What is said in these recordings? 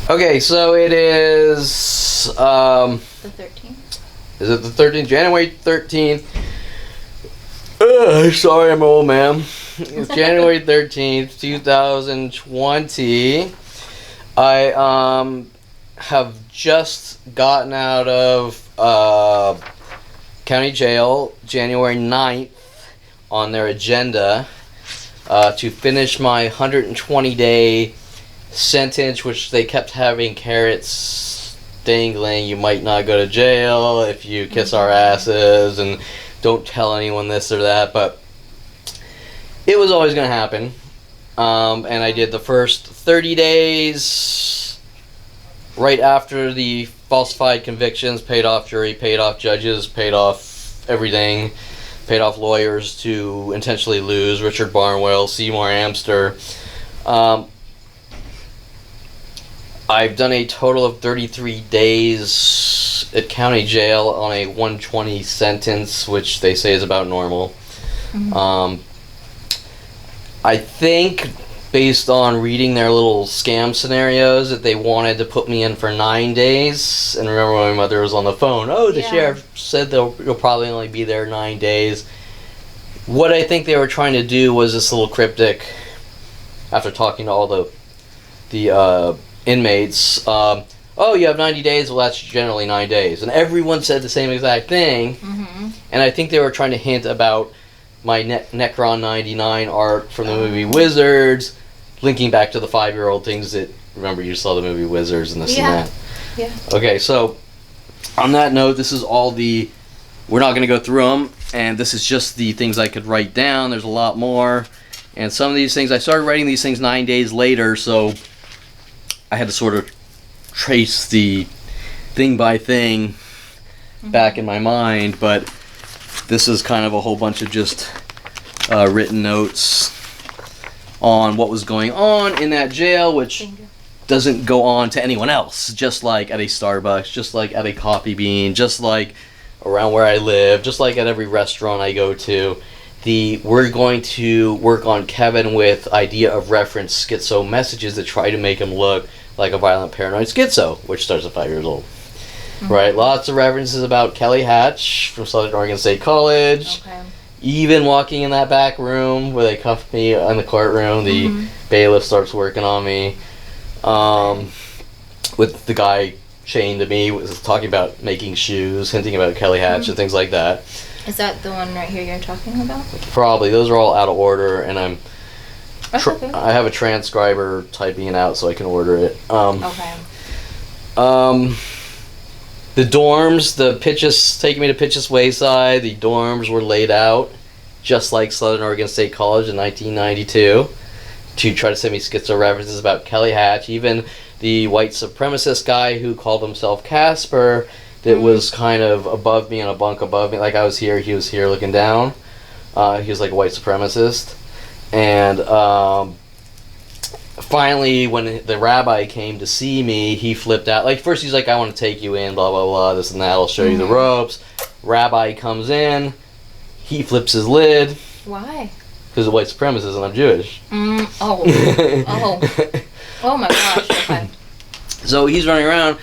Okay, so it is, The 13th. Is it the 13th? January 13th. Sorry, I'm an old man. It's January 13th, 2020. I have just gotten out of county jail January 9th on their agenda to finish my 120-day sentence, which they kept having carrots dangling. You might not go to jail if you kiss our asses and don't tell anyone this or that, but it was always going to happen. And I did the first 30 days right after the falsified convictions, paid off jury, paid off judges, paid off everything, paid off lawyers to intentionally lose, Richard Barnwell, Seymour Amster. I've done a total of 33 days at county jail on a 120 sentence, which they say is about normal. Mm-hmm. I think, based on reading their little scam scenarios, that they wanted to put me in for 9 days. And remember when my mother was on the phone, the sheriff said you'll probably only be there 9 days. What I think they were trying to do was this little cryptic, after talking to all the inmates, you have 90 days, well that's generally 9 days. And everyone said the same exact thing. Mm-hmm. And I think they were trying to hint about my Necron 99 art from the movie Wizards, linking back to the 5-year-old things that, remember you saw the movie Wizards and this and that. Yeah. Okay, so on that note, this is all we're not going to go through them, and this is just the things I could write down. There's a lot more. And some of these things, I started writing these things 9 days later, so I had to sort of trace the thing by thing back in my mind, but this is kind of a whole bunch of just written notes on what was going on in that jail, which doesn't go on to anyone else, just like at a Starbucks, just like at a Coffee Bean, just like around where I live, just like at every restaurant I go to. We're going to work on Kevin with idea of reference schizo messages that try to make him look like a violent paranoid schizo, which starts at 5 years old. Mm-hmm. Right? Lots of references about Kelly Hatch from Southern Oregon State College. Okay. Even walking in that back room where they cuffed me in the courtroom, the bailiff starts working on me. With the guy chained to me, was talking about making shoes, hinting about Kelly Hatch and things like that. Is that the one right here you're talking about? Probably. Those are all out of order, and Okay. I have a transcriber typing it out so I can order it. Okay. The dorms, taking me to Pitchess Wayside, the dorms were laid out just like Southern Oregon State College in 1992 to try to send me schizo references about Kelly Hatch. Even the white supremacist guy who called himself Casper, that was kind of above me, in a bunk above me. Like I was here, he was here looking down. He was like a white supremacist. And finally, when the rabbi came to see me, he flipped out. Like, first he's like, I want to take you in, blah, blah, blah, this and that. I'll show you the ropes. Rabbi comes in. He flips his lid. Why? Because of white supremacist and I'm Jewish. Oh my gosh. Okay. So he's running around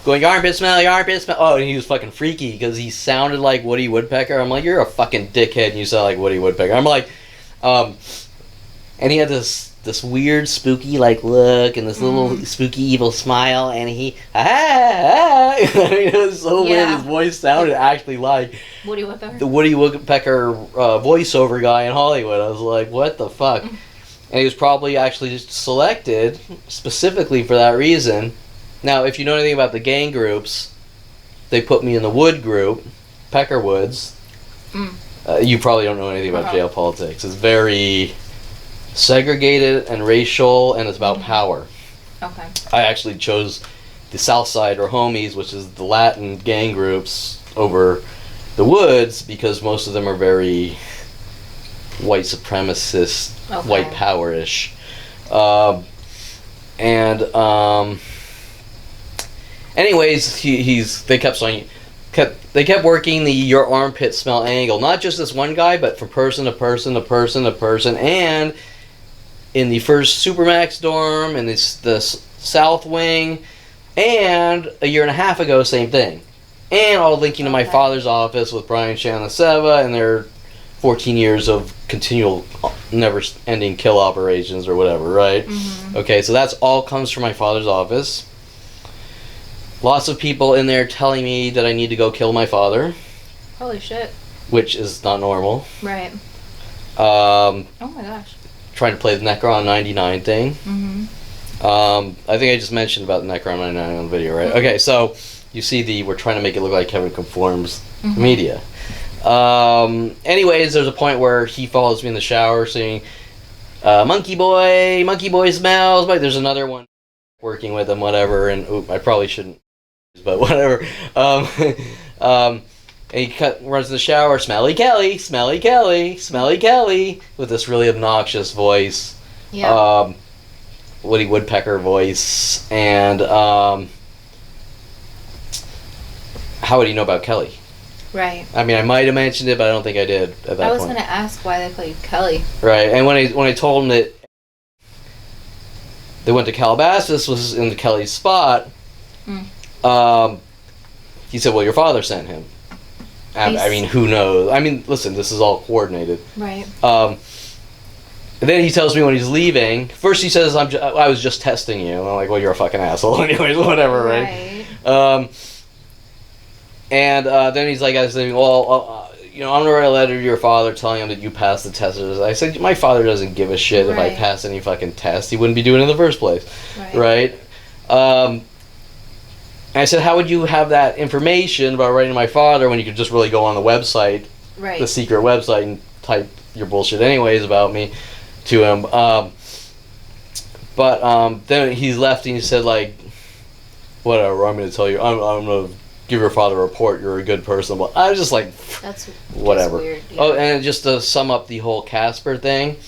going, your armpit smell, your armpit smell. Oh, and he was fucking freaky because he sounded like Woody Woodpecker. I'm like, you're a fucking dickhead and you sound like Woody Woodpecker. I'm like, and he had this weird spooky like look and this little spooky evil smile, and he I mean, it was so weird. His voice sounded actually like Woody Woodpecker, the Woody Woodpecker voiceover guy in Hollywood. I was like, what the fuck? And he was probably actually just selected specifically for that reason. Now, if you know anything about the gang groups, they put me in the Wood group, Pecker Woods. You probably don't know anything about jail politics. It's very segregated and racial, and it's about power. Okay. I actually chose the South Side, or Homies, which is the Latin gang groups, over the Woods because most of them are very white supremacist, white power-ish. Anyways, they kept working the your armpit smell angle, not just this one guy, but from person to person to person to person. And in the first Supermax dorm and the South Wing, and a year and a half ago, same thing. And all linking to my father's office with Brian Shanaseva and their 14 years of continual, never-ending kill operations or whatever, right? Mm-hmm. Okay, so that's all comes from my father's office. Lots of people in there telling me that I need to go kill my father. Holy shit. Which is not normal. Right. Oh my gosh. Trying to play the Necron 99 thing. Mm-hmm. I think I just mentioned about the Necron 99 on the video, right? Mm-hmm. Okay, so you see we're trying to make it look like Kevin Conforms Mm-hmm. media. Anyways, there's a point where he follows me in the shower singing, Monkey Boy smells. But there's another one working with him, whatever, and I probably shouldn't, but whatever. And he runs in the shower, Smelly Kelly, Smelly Kelly, Smelly Kelly, with this really obnoxious voice. Yeah. Woody Woodpecker voice. And how would he know about Kelly? Right. I mean, I might have mentioned it, but I don't think I did at that point. I was going to ask why they call you Kelly. Right, and when I told him that they went to Calabasas, was in Kelly's spot, he said, well, your father sent him. I mean, who knows? I mean, listen, this is all coordinated. Right. And then he tells me when he's leaving, first he says, I was just testing you. And I'm like, well, you're a fucking asshole anyways, whatever, right? And then he's like, I was thinking, well, I'm going to write a letter to your father telling him that you passed the test. I said, my father doesn't give a shit if I pass any fucking test. He wouldn't be doing it in the first place. Right? And I said, how would you have that information about writing to my father when you could just really go on the website, the secret website, and type your bullshit anyways about me to him? But then he left and he said, like, whatever, I'm going to tell you, I'm going to give your father a report, you're a good person. But I was just like, that's whatever. Weird, yeah. Oh, and just to sum up the whole Casper thing,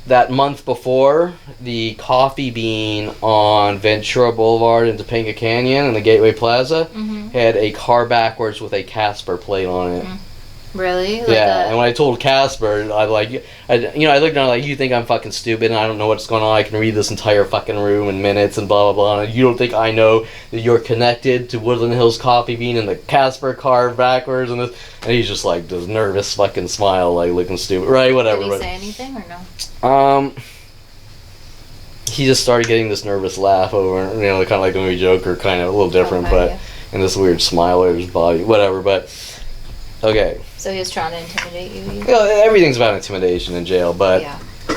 that month before, the Coffee Bean on Ventura Boulevard in Topanga Canyon in the Gateway Plaza had a car backwards with a Casper plate on it. Really? Yeah, and when I told Casper, I looked at him like, you think I'm fucking stupid and I don't know what's going on, I can read this entire fucking room in minutes and blah, blah, blah, and you don't think I know that you're connected to Woodland Hills Coffee Bean and the Casper car backwards and this, and he's just like, this nervous fucking smile, like looking stupid, right, whatever. Did he say anything or no? He just started getting this nervous laugh over, kind of like the movie Joker, kind of a little different, and this weird smile over his body, whatever, but, okay. So he was trying to intimidate you? Everything's about intimidation in jail, but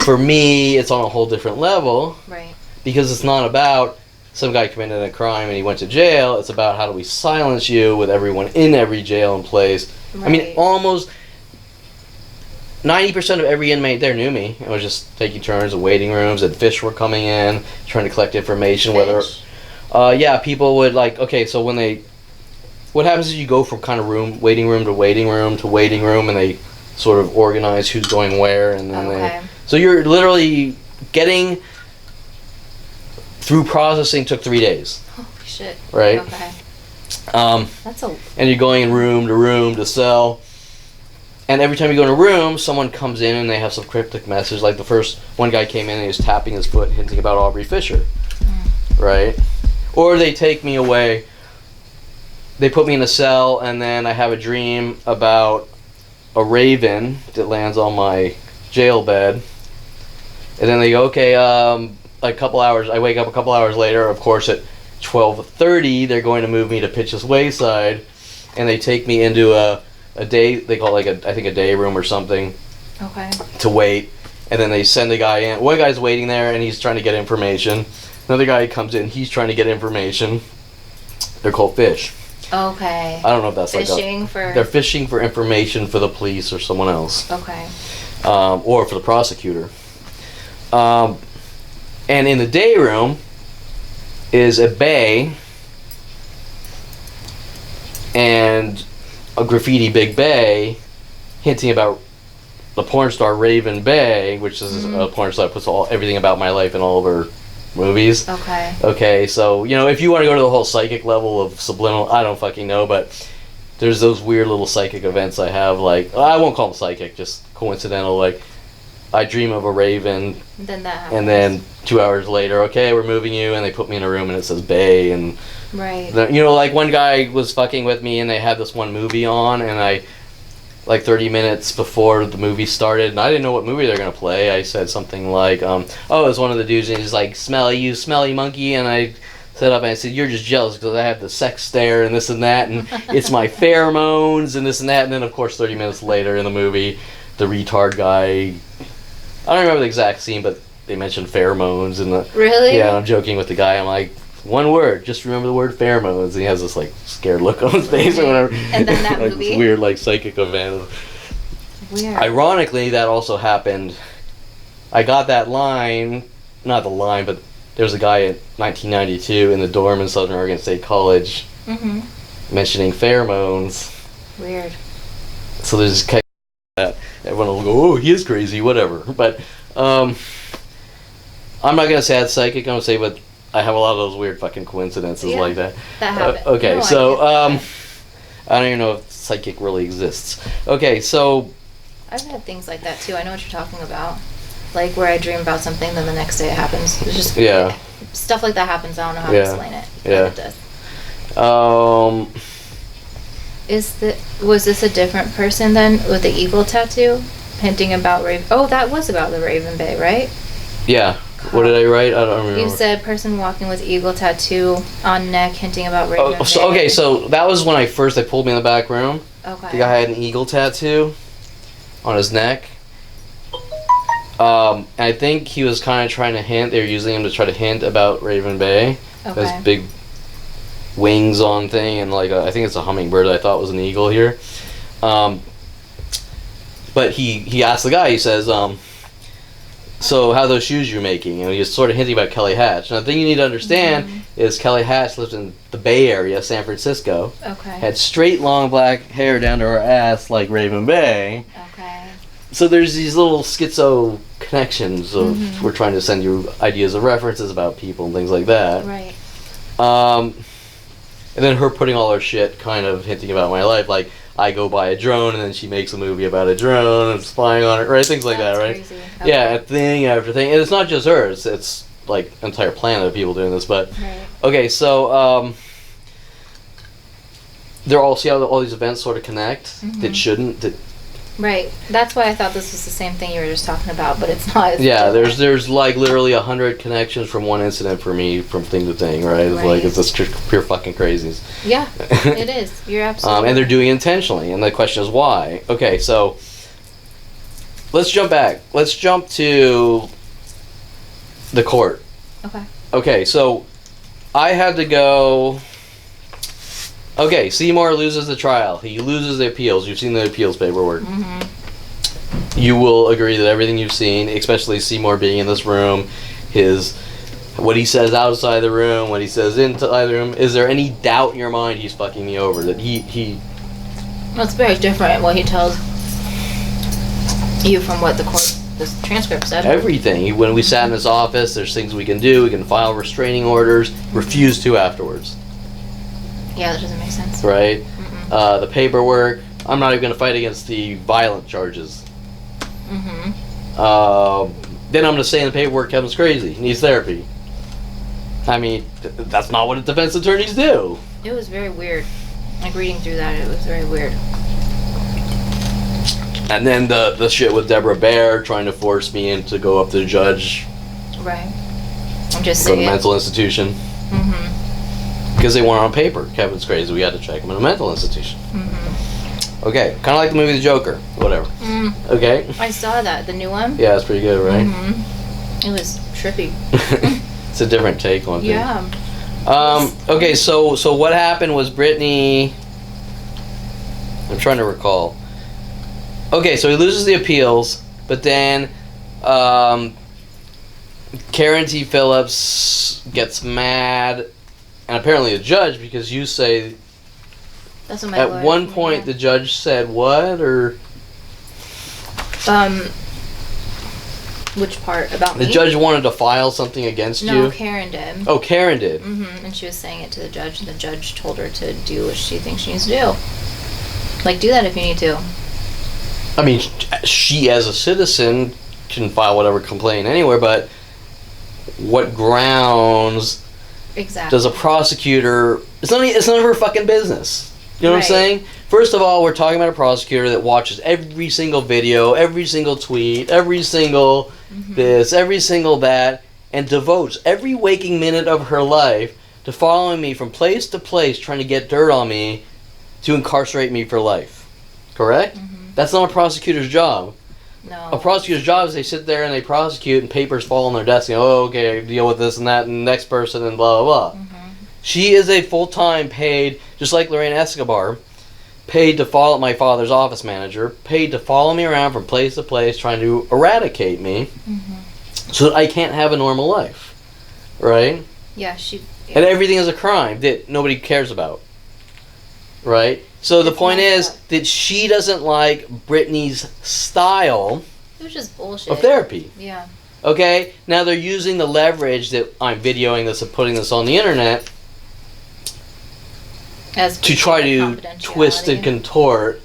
for me, it's on a whole different level. Right. Because it's not about some guy committed a crime and he went to jail. It's about how do we silence you with everyone in every jail and place. Right. I mean, almost 90% of every inmate there knew me. I was just taking turns in waiting rooms, and fish were coming in, trying to collect information. Fish? People would okay, so when what happens is you go from kind of waiting room to waiting room to waiting room, and they sort of organize who's going where, and then so you're literally getting through processing took 3 days. Holy shit. Right? Okay. That's and you're going room to cell, and every time you go in a room, someone comes in and they have some cryptic message. Like the first one guy came in and he was tapping his foot, hinting about Aubrey Fisher. Right? Or they take me away. They put me in a cell, and then I have a dream about a raven that lands on my jail bed. And then they go, okay, a couple hours. I wake up a couple hours later. Of course, at 12:30, they're going to move me to Pitchess Wayside, and they take me into a day. They call it I think a day room or something. Okay. To wait, and then they send a guy in. One guy's waiting there, and he's trying to get information. Another guy comes in. He's trying to get information. They're called fish. Okay. I don't know if that's they're fishing for information for the police or someone else. Okay. Or for the prosecutor. And in the day room is a bay and a graffiti Big Bay hinting about the porn star Raven Bay, which is a porn star that puts everything about my life in all of her movies. Okay, so if you want to go to the whole psychic level of subliminal, I don't fucking know, but there's those weird little psychic events I have, I won't call them psychic, just coincidental, I dream of a raven, Then that happens. and then 2 hours later, okay, we're moving you, and they put me in a room and it says Bay, and Right. you know, like one guy was fucking with me and they had this one movie on, and I, like 30 minutes before the movie started, and I didn't know what movie they're gonna play. I said something like, oh, it was one of the dudes, and he's like, "Smelly, you smelly monkey," and I set up and I said, "You're just jealous because I have the sex stare and this and that, and it's my pheromones and this and that," and then of course 30 minutes later in the movie, the retard guy, I don't remember the exact scene, but they mentioned pheromones and the Really? yeah. And I'm joking with the guy. I'm like, one word, just remember the word pheromones. And he has this like scared look on his face or whatever. And then that like movie? This weird like psychic event. Weird. Ironically, that also happened. I got that line, not the line, but there was a guy in 1992 in the dorm in Southern Oregon State College mentioning pheromones. Weird. So there's this kind of that everyone will go, "Oh, he is crazy," whatever. But I'm not gonna say it's psychic. I'm gonna say, but I have a lot of those weird fucking coincidences like that. That happened. Okay, No, so I don't even know if psychic really exists. Okay, so I've had things like that too. I know what you're talking about. Like where I dream about something, then the next day it happens. It's just stuff like that happens. I don't know how to explain it. But it does. Was this a different person then with the eagle tattoo, hinting about Raven? Oh, that was about the Raven Bay, right? Yeah. What did I write? I don't remember. You said person walking with eagle tattoo on neck, hinting about Raven Bay. So that was when they pulled me in the back room. Okay. The guy had an eagle tattoo on his neck. And I think he was kind of trying to hint. They were using him to try to hint about Raven Bay. Okay. This big wings on thing, and like I think it's a hummingbird. I thought was an eagle here. But he asked the guy. He says, "So how are those shoes you're making?" And he was sort of hinting about Kelly Hatch. Now the thing you need to understand is Kelly Hatch lived in the Bay Area, San Francisco. Okay. Had straight long black hair down to her ass like Raven Bay. Okay. So there's these little schizo connections of we're trying to send you ideas of references about people and things like that. Right. And then her putting all her shit kind of hinting about my life, like I go buy a drone and then she makes a movie about a drone and spying on it, right? Things like that, right? Crazy. Okay. Yeah, thing after thing. And it's not just her, it's like an entire planet of people doing this, but okay, so they're all see how all these events sort of connect that shouldn't. Right. That's why I thought this was the same thing you were just talking about, but it's not. Yeah, there's like literally 100 connections from one incident for me from thing to thing, right? It's like it's just pure fucking crazies. Yeah, it is. You're absolutely. And they're doing it intentionally, and the question is why. Okay, so let's jump back. Let's jump to the court. Okay. Okay, so I had to go. Okay, Seymour loses the trial. He loses the appeals. You've seen the appeals paperwork. You will agree that everything you've seen, especially Seymour being in this room, what he says outside the room, what he says inside the room, is there any doubt in your mind he's fucking me over? That he Well, it's very different what he tells you from what the transcript said. Everything. When we sat in his office, there's things we can do. We can file restraining orders. Refuse to afterwards. Yeah, that doesn't make sense. Right? The paperwork. I'm not even going to fight against the violent charges. Then I'm going to say in the paperwork Kevin's crazy. He needs therapy. I mean, that's not what defense attorneys do. It was very weird. Like reading through that, it was very weird. And then the shit with Deborah Baer trying to force me in to go up to the judge. Right. I'm just go saying. to mental institution. Because they want it on paper. Kevin's crazy. We had to check him in a mental institution. Okay, kind of like the movie The Joker. Whatever. Okay. I saw that. The new one? Yeah, it's pretty good, right? It was trippy. It's a different take on things. Yeah. Okay, so what happened was Brittany... I'm trying to recall. Okay, so he loses the appeals, but then Karen T. Phillips gets mad, and apparently the judge, because you say... That's what my At one point, the judge said what, or... Which part? About me? The judge wanted to file something against you? No, Karen did. Oh, Karen did? And she was saying it to the judge, and the judge told her to do what she thinks she needs to do. Like, do that if you need to. I mean, she as a citizen shouldn't file whatever complaint anywhere, but what grounds does a prosecutor... It's none of her fucking business. You know what I'm saying? First of all, we're talking about a prosecutor that watches every single video, every single tweet, every single this, every single that, and devotes every waking minute of her life to following me from place to place, trying to get dirt on me to incarcerate me for life. Correct? That's not a prosecutor's job. No. A prosecutor's job is they sit there and they prosecute and papers fall on their desk and okay, deal with this and that and the next person and blah, blah, blah. She is a full-time paid, just like Lorraine Escobar, paid to follow my father's office manager, paid to follow me around from place to place trying to eradicate me so that I can't have a normal life. Right? Yeah, and everything is a crime that nobody cares about. Right? So the point is that she doesn't like Brittany's style of therapy. Yeah. Okay? Now they're using the leverage that I'm videoing this and putting this on the internet to try to twist and contort.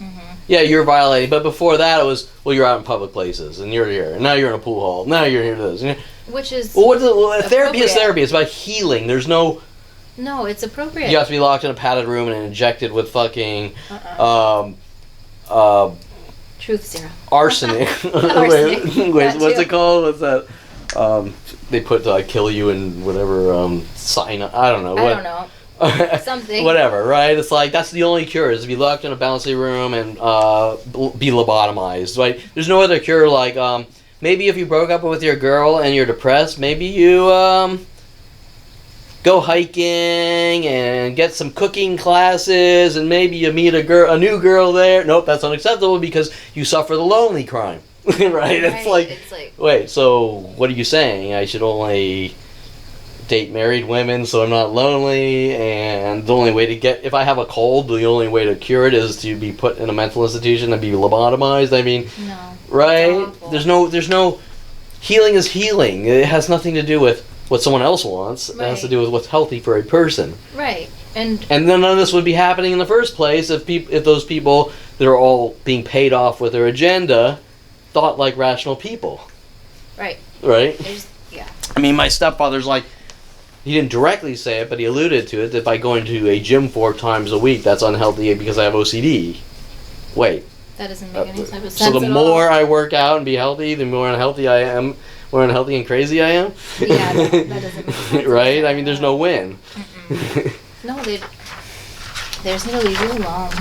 Yeah, you're violating. But before that, it was, well, you're out in public places, and you're here. And now you're in a pool hall. Now you're here to this. Which is therapy is therapy. It's about healing. There's no... No, it's appropriate. You have to be locked in a padded room and injected with fucking... Truth serum. Arsenic. Wait, what's it called? What's that? They put kill you and whatever sign. I don't know. I don't know. Something. Whatever, right? It's like that's the only cure is to be locked in a bouncy room and be lobotomized. Right? There's no other cure. Like maybe if you broke up with your girl and you're depressed, maybe you go hiking and get some cooking classes, and maybe you meet a new girl there. Nope, that's unacceptable because you suffer the lonely crime. Right? It's like, wait, so what are you saying? I should only date married women so I'm not lonely, and the only way to get, if I have a cold, the only way to cure it is to be put in a mental institution and be lobotomized? I mean, no, right? There's no, healing is healing. It has nothing to do with what someone else wants. It has to do with what's healthy for a person. Right. And then none of this would be happening in the first place if those people that are all being paid off with their agenda thought like rational people. Right. Right? Yeah. I mean, my stepfather's like, he didn't directly say it, but he alluded to it, that by going to a gym 4 times a week, that's unhealthy because I have OCD. Wait. That doesn't make any type of sense. So the more I work out and be healthy, the more unhealthy I am, more unhealthy and crazy I am? Yeah, that doesn't make sense. Right? I mean, there's no win. No, they just need to leave you alone.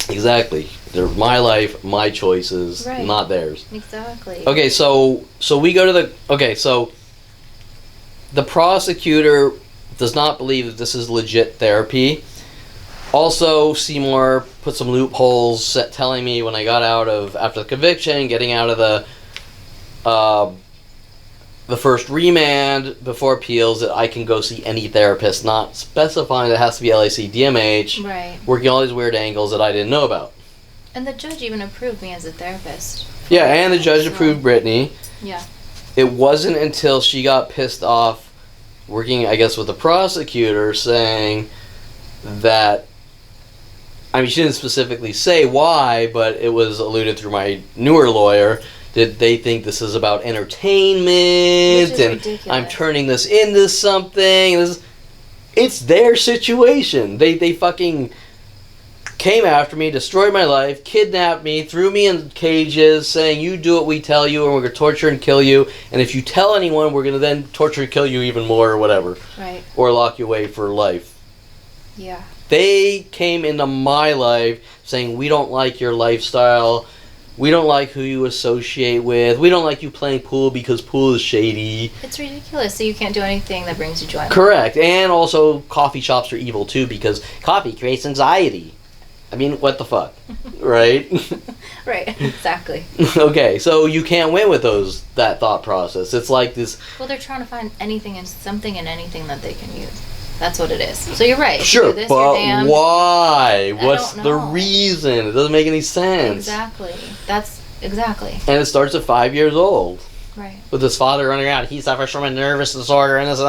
Exactly. They're my life, my choices, not theirs. Exactly. Okay, so we go to the... Okay, so the prosecutor does not believe that this is legit therapy. Also, Seymour put some loopholes telling me when I got out of... After the conviction, getting out of the first remand before appeals, that I can go see any therapist, not specifying that it has to be LAC, DMH, working all these weird angles that I didn't know about. And the judge even approved me as a therapist. Yeah, and the judge approved Brittany. Yeah. It wasn't until she got pissed off working, I guess, with the prosecutor saying that, I mean, she didn't specifically say why, but it was alluded through my newer lawyer, that they think this is about entertainment, and ridiculous. I'm turning this into something. It's their situation. They fucking came after me, destroyed my life, kidnapped me, threw me in cages, saying, you do what we tell you, and we're going to torture and kill you, and if you tell anyone, we're going to then torture and kill you even more, or whatever. Right. Or lock you away for life. Yeah. They came into my life saying, we don't like your lifestyle, we don't like who you associate with, we don't like you playing pool because pool is shady. It's ridiculous, so you can't do anything that brings you joy. Correct. And also, coffee shops are evil too, because coffee creates anxiety. I mean, what the fuck? Right? Right, exactly. Okay, so you can't win with that thought process. It's like this... Well, they're trying to find something and anything that they can use. That's what it is. So you're right. Sure, this, but why? What's the reason? It doesn't make any sense. Exactly. That's exactly. And it starts at 5 years old. Right. With his father running around. He suffers from a nervous disorder and this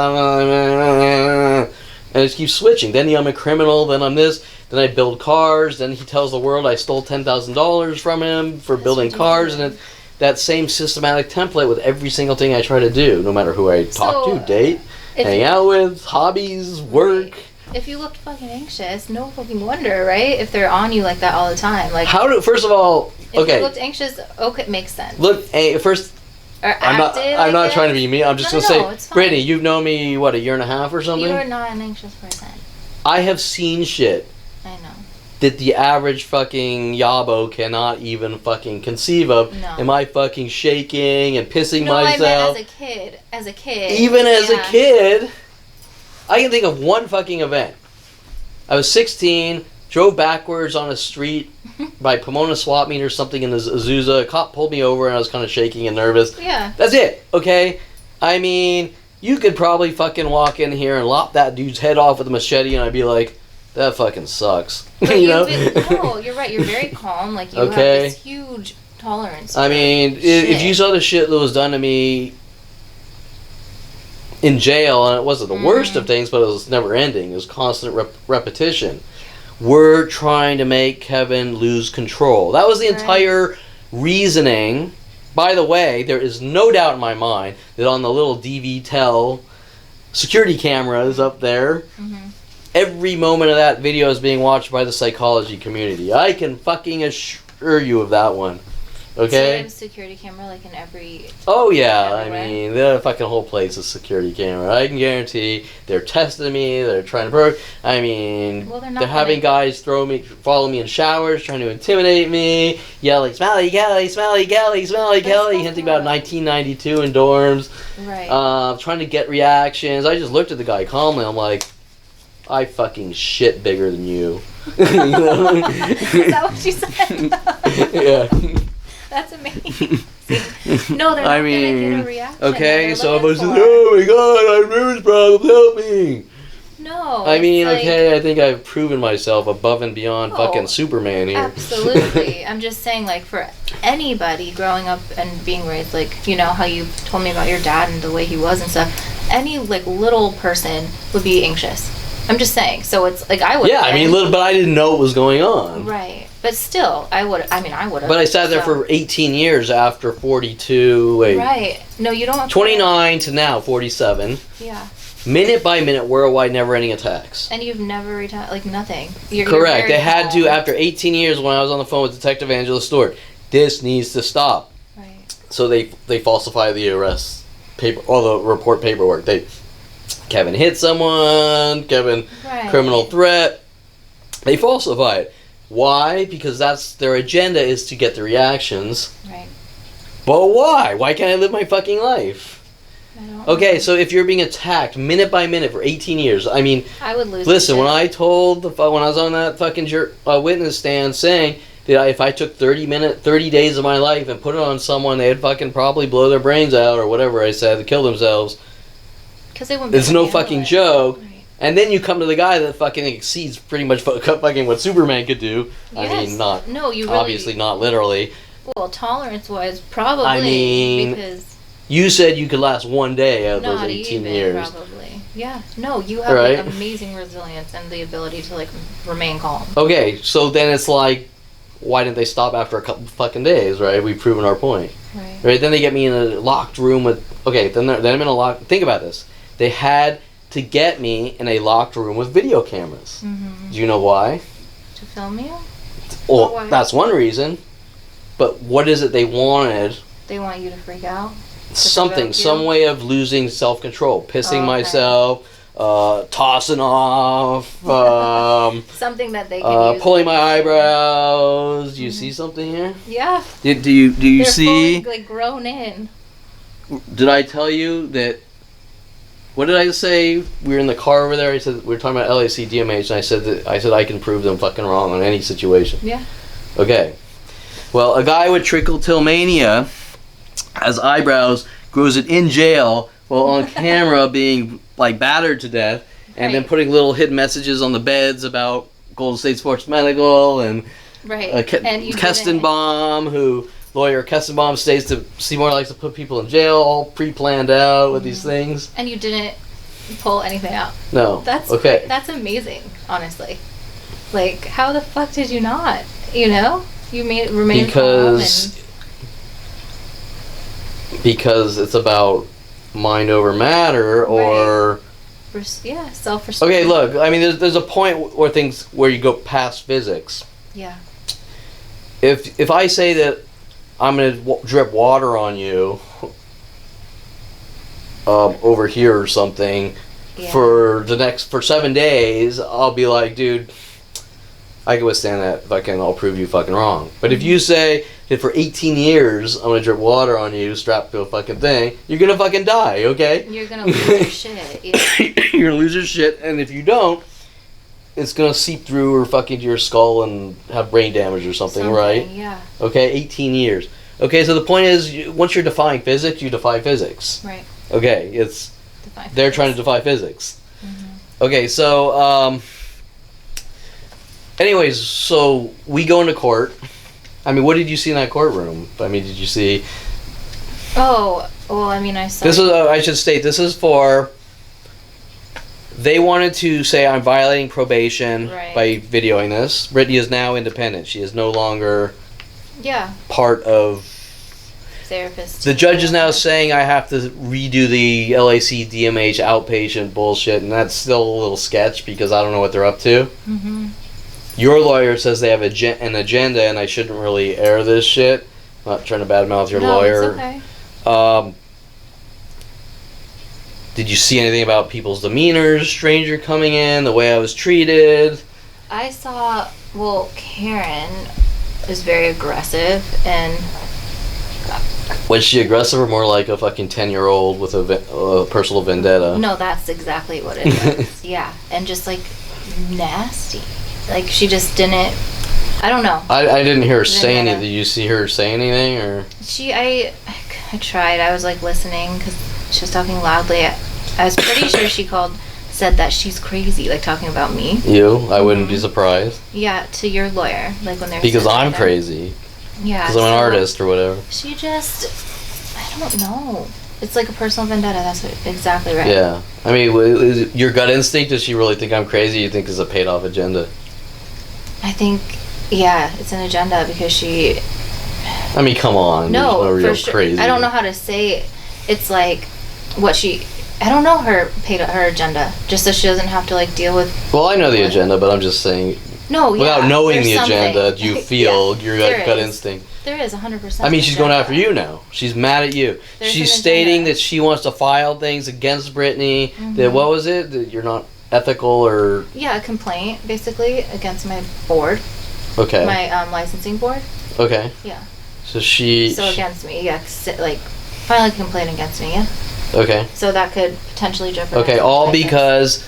and it keeps switching. Then I'm a criminal, then I'm this, then I build cars, then he tells the world I stole $10,000 from him for building cars, and that same systematic template with every single thing I try to do, no matter who I talk to, date, hang out with, hobbies, work. If you looked fucking anxious, no fucking wonder, right? If they're on you like that all the time. Like, first of all, if you looked anxious, okay, makes sense. Look, first, I'm not trying to be mean. I'm just going to say, Brittany, you've known me, what, a year and a half or something? You're not an anxious person. I have seen shit. I know. That the average fucking yabo cannot even fucking conceive of. No. Am I fucking shaking and pissing myself? I meant as a kid. Even as a kid, I can think of one fucking event. I was 16, drove backwards on a street by Pomona swap meet or something in Azusa. A cop pulled me over and I was kind of shaking and nervous. Yeah. That's it, okay? I mean, you could probably fucking walk in here and lop that dude's head off with a machete and I'd be like, that fucking sucks. You know? No, you're right. You're very calm. Like, you have this huge tolerance. I mean, if you saw the shit that was done to me in jail, and it wasn't the worst of things, but it was never ending. It was constant repetition. We're trying to make Kevin lose control. That was the entire reasoning. By the way, there is no doubt in my mind that on the little DV-tel security cameras up there, every moment of that video is being watched by the psychology community. I can fucking assure you of that one. Okay? So you have a security camera like in every... Oh yeah, I mean, the fucking whole place is security camera. I can guarantee they're testing me, they're trying to I mean, they're having guys follow me in showers, trying to intimidate me, yelling, smelly Kelly, smelly Kelly, smelly Kelly, hinting about 1992 in dorms. Right. Trying to get reactions. I just looked at the guy calmly, I'm like, I fucking shit bigger than you. You know? Is that what you said? Yeah. That's amazing. No, they're not gonna get a reaction. Okay, so I was like, oh my god, I have nervous problems, help me. No. I mean, okay, I think I've proven myself above and beyond fucking Superman here. Absolutely. I'm just saying, like, for anybody growing up and being raised, like, you know, how you told me about your dad and the way he was and stuff, any, like, little person would be anxious. I'm just saying. So it's, like, I would. Yeah, I mean, but I didn't know what was going on. Right. But still, I would have. But I sat there for 18 years after 42, Right. No, you don't have 29 to now, 47. Yeah. Minute by minute, worldwide, never-ending attacks. And you've never retired, like, nothing. Correct. They had to, after 18 years when I was on the phone with Detective Angela Stewart, this needs to stop. Right. So they falsify the arrest paper, all the report paperwork. Kevin hit someone, criminal threat. They falsify it. Why? Because that's their agenda, is to get the reactions. Right. But why? Why can't I live my fucking life? I don't know. So if you're being attacked minute by minute for 18 years, I mean, I would lose. Listen, when I was on that fucking witness stand saying that if I took 30 days of my life and put it on someone, they'd fucking probably blow their brains out or whatever I said, to kill themselves. Because they wouldn't. It's no fucking joke. And then you come to the guy that fucking exceeds pretty much fucking what Superman could do. Yes. I mean, not... No, you obviously not literally. Well, tolerance-wise, probably. I mean... Because... You said you could last one day out of those 18 years. Probably. Yeah. No, you have like, amazing resilience and the ability to, like, remain calm. Okay, so then it's like, why didn't they stop after a couple fucking days, right? We've proven our point. Right? Then they get me in a locked room with... Okay, then I'm in a locked... Think about this. They had... to get me in a locked room with video cameras. Do you know why? To film you? Well, that's one reason. But what is it they wanted? They want you to freak out? Some way of losing self-control. Pissing myself, tossing off, something that they can use. Pulling my eyebrows. Do you see something here? Yeah. Do you see? Fully, like, grown in. Did I tell you that? What did I say? We were in the car over there. I said we were talking about LAC DMH, and I said I can prove them fucking wrong on any situation. Yeah. Okay. Well, a guy with trichotillomania has eyebrows, grows it in jail while on camera being like battered to death, and then putting little hidden messages on the beds about Golden State Sports Medical and Kestenbaum, Lawyer Kestenbaum stays to Seymour likes to put people in jail, all pre-planned out with these things. And you didn't pull anything out. No. That's okay. That's amazing, honestly. Like, how the fuck did you not? You know, you remain calm. because it's about mind over matter, or... Yeah, self-respect. Okay, look, I mean, there's a point where you go past physics. Yeah. If I say that I'm going to drip water on you over here or something for 7 days, I'll be like, dude, I can withstand that. I'll prove you fucking wrong. But if you say that for 18 years I'm going to drip water on you strapped to a fucking thing, you're going to fucking die, okay? You're going to lose your shit. Yeah. You're going to lose your shit, and if you don't, it's going to seep through or fucking to your skull and have brain damage or something, right? Yeah. Okay, 18 years. Okay, so the point is, once you're defying physics, you defy physics. Right. Okay, they're trying to defy physics. Mm-hmm. Okay, so, anyways, so we go into court. I mean, what did you see in that courtroom? I mean, did you see... Oh, well, I mean, I saw... This is, I should state, this is for... They wanted to say I'm violating probation by videoing this. Brittany is now independent. She is no longer part of... Therapist. The judge is now saying I have to redo the LAC DMH outpatient bullshit, and that's still a little sketch because I don't know what they're up to. Mm-hmm. Your lawyer says they have an agenda, and I shouldn't really air this shit. I'm not trying to badmouth your lawyer. It's okay. Did you see anything about people's demeanors, stranger coming in, the way I was treated? I saw, Karen is very aggressive, and... Was she aggressive or more like a fucking 10-year-old with a personal vendetta? No, that's exactly what it was. Yeah, and just, like, nasty. Like, she just didn't... I don't know. I didn't hear her say anything. Did you see her say anything, or...? I tried. I was, like, listening, because she was talking loudly. I was pretty sure she said that she's crazy, like, talking about me. You? I wouldn't be surprised. Yeah, to your lawyer, like, when they're... Because I'm crazy. Yeah. Because I'm an artist or whatever. She just... I don't know. It's like a personal vendetta. That's exactly right. Yeah. I mean, is your gut instinct, does she really think I'm crazy? You think it's a paid-off agenda? I think, it's an agenda because she... I mean, come on. No, for sure. Crazy. I don't know how to say it. It's like what she... I don't know her agenda, just so she doesn't have to, like, deal with... Well, I know the agenda, but I'm just saying... No, without knowing the agenda, do you feel your gut instinct? There is 100%. I mean, she's going after you now. She's mad at you. She's stating that she wants to file things against Brittany. Mm-hmm. That, what was it? That you're not ethical or... Yeah, a complaint, basically, against my board. Okay. My licensing board. Okay. Yeah. So she... So against me, like, filing a complaint against me, yeah. Okay. So that could potentially jeopardize... Okay, all because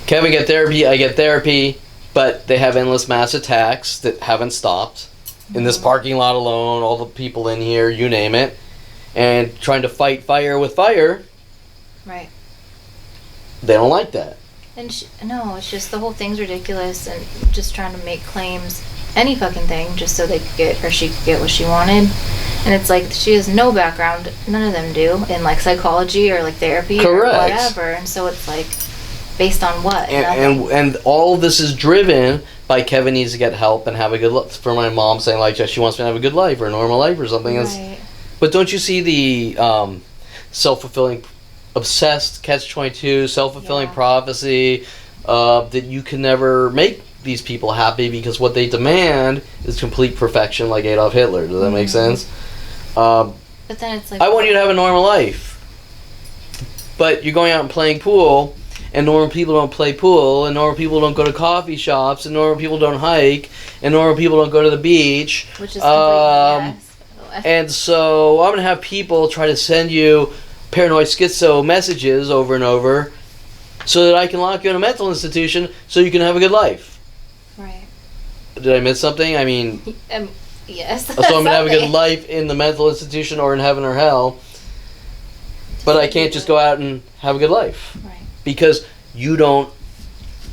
Kevin get therapy, I get therapy, but they have endless mass attacks that haven't stopped. In this parking lot alone, all the people in here, you name it, and trying to fight fire with fire. Right. They don't like that. And no, it's just the whole thing's ridiculous, and just trying to make claims, any fucking thing, just so they could get, or she could get what she wanted. And it's like, she has no background, none of them do, in, like, psychology or, like, therapy. Correct. Or whatever. And so it's like, based on what? And all of this is driven by Kevin needs to get help and have a good life. For my mom saying, like, she wants me to have a good life or a normal life or something. Right. But don't you see the self-fulfilling, obsessed catch-22, self-fulfilling prophecy that you can never make these people happy because what they demand is complete perfection, like Adolf Hitler. Does that make sense? But then it's like... I want you to have a normal life. But you're going out and playing pool... And normal people don't play pool, and normal people don't go to coffee shops, and normal people don't hike, and normal people don't go to the beach. Which is completely yes. And so I'm going to have people try to send you paranoid schizo messages over and over so that I can lock you in a mental institution so you can have a good life. Right. Did I miss something? I mean... yes. So I'm going to have a good life in the mental institution or in heaven or hell, but I can't just go out and have a good life. Right. Because you don't,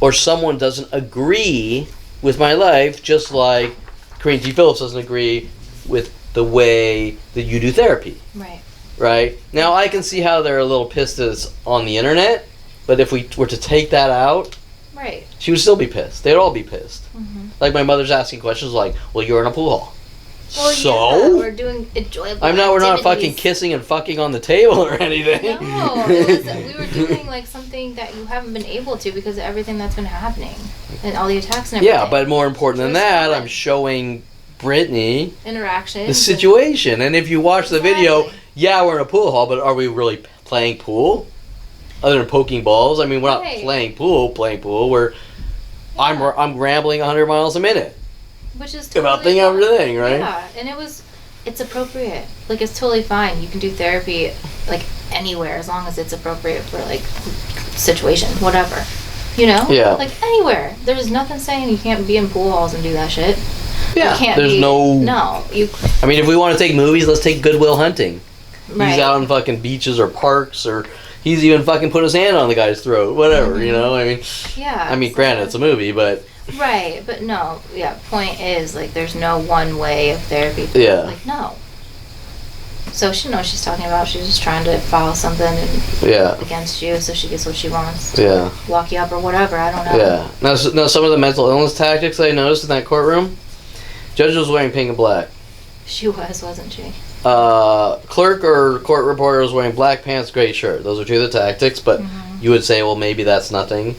or someone doesn't agree with my life, just like Corinne T. Phillips doesn't agree with the way that you do therapy. Right. Right? Now, I can see how they're a little pissed as on the internet, but if we were to take that out, right, she would still be pissed. They'd all be pissed. Mm-hmm. Like my mother's asking questions like, well, you're in a pool hall. Well, so yeah, we're doing enjoyable we're not fucking activities. kissing and fucking on the table or anything. No, we were doing like something that you haven't been able to because of everything that's been happening and all the attacks and everything. Yeah, but more important than that, fun. I'm showing Brittany Interaction. the situation. And if you watch the video, yeah, we're in a pool hall, but are we really playing pool? Other than poking balls? I mean, we're not playing pool. We're I'm rambling 100 miles a minute. Which is totally about everything, right? Yeah, and it's appropriate. Like, it's totally fine. You can do therapy, like, anywhere as long as it's appropriate for, like, situation, whatever. You know? Yeah. Like, anywhere. There's nothing saying you can't be in pool halls and do that shit. Yeah, No, I mean, if we want to take movies, let's take Goodwill Hunting. Right. He's out in fucking beaches or parks, or he's even fucking put his hand on the guy's throat, whatever, you know? I mean, yeah. I mean, granted, it's a movie, but... Right, but no, yeah, point is, like, there's no one way of therapy. Yeah. Like, no. So she knows what she's talking about. She's just trying to file something against you so she gets what she wants. Yeah. Lock you up or whatever, I don't know. Yeah. Now, some of the mental illness tactics I noticed in that courtroom, judge was wearing pink and black. She wasn't she? Clerk or court reporter was wearing black pants, gray shirt. Those are two of the tactics, but you would say, well, maybe that's nothing.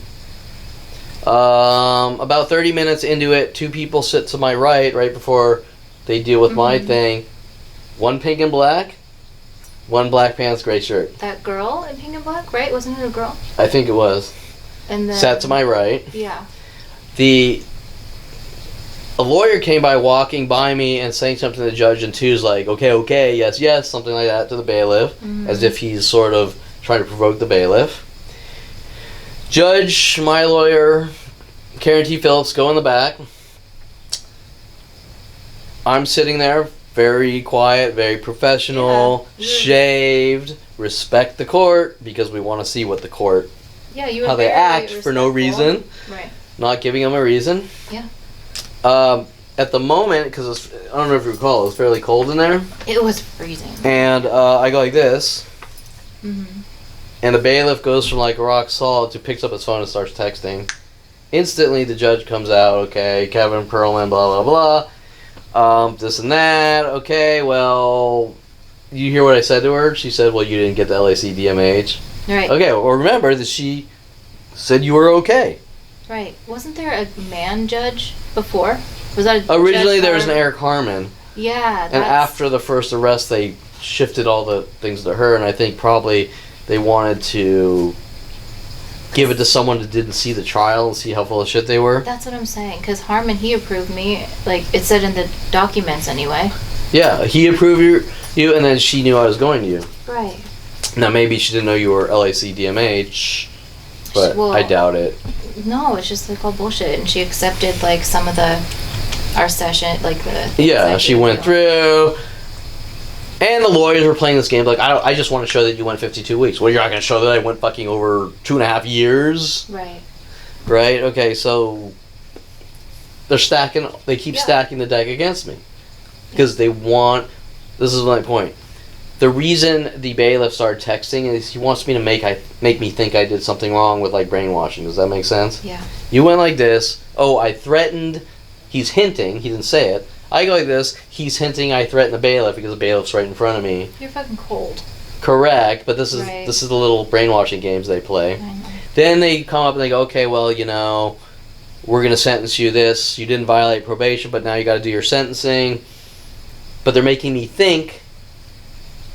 About 30 minutes into it, two people sit to my right before they deal with my thing. One pink and black, one black pants, gray shirt. That girl in pink and black, right? Wasn't it a girl? I think it was. And then, sat to my right. Yeah. A lawyer came by walking by me and saying something to the judge, and two's like, okay, yes, something like that to the bailiff, as if he's sort of trying to provoke the bailiff. Judge, my lawyer, Karen T. Phillips go in the back. I'm sitting there, very quiet, very professional, shaved, respect the court, because we want to see what the court, how they act for no reason. Right. Not giving them a reason. Yeah. At the moment, because I don't know if you recall, it was fairly cold in there. It was freezing. And I go like this. And the bailiff goes from like rock solid to picks up his phone and starts texting. Instantly, the judge comes out, okay, Kevin Perlman, blah, blah, blah. This and that. Okay, well, you hear what I said to her? She said, well, you didn't get the LAC-DMH. Right. Okay, well, remember that she said you were okay. Right. Wasn't there a man judge before? Was that originally there was an Eric Harmon. Yeah. And after the first arrest, they shifted all the things to her, and I think probably they wanted to give it to someone that didn't see the trial and see how full of shit they were. That's what I'm saying, because Harmon, he approved me, like, it said in the documents anyway. Yeah, he approved you, and then she knew I was going to you. Right. Now, maybe she didn't know you were LAC-DMH, but I doubt it. No, it's just like all bullshit, and she accepted, like, some of our session, like, the... Yeah, she went through... And the lawyers were playing this game like, I just want to show that you went 52 weeks. Well, you're not going to show that I went fucking over 2.5 years. Right. Right? Okay, so they keep stacking the deck against me. Because they want, this is my point. The reason the bailiff started texting is he wants me to make me think I did something wrong with like brainwashing. Does that make sense? Yeah. You went like this. Oh, I threatened, he's hinting, he didn't say it. I go like this, he's hinting I threatened the bailiff because the bailiff's right in front of me. You're fucking cold. Correct, but this is the little brainwashing games they play. I know. Then they come up and they go, okay, well, you know, we're going to sentence you this. You didn't violate probation, but now you got to do your sentencing. But they're making me think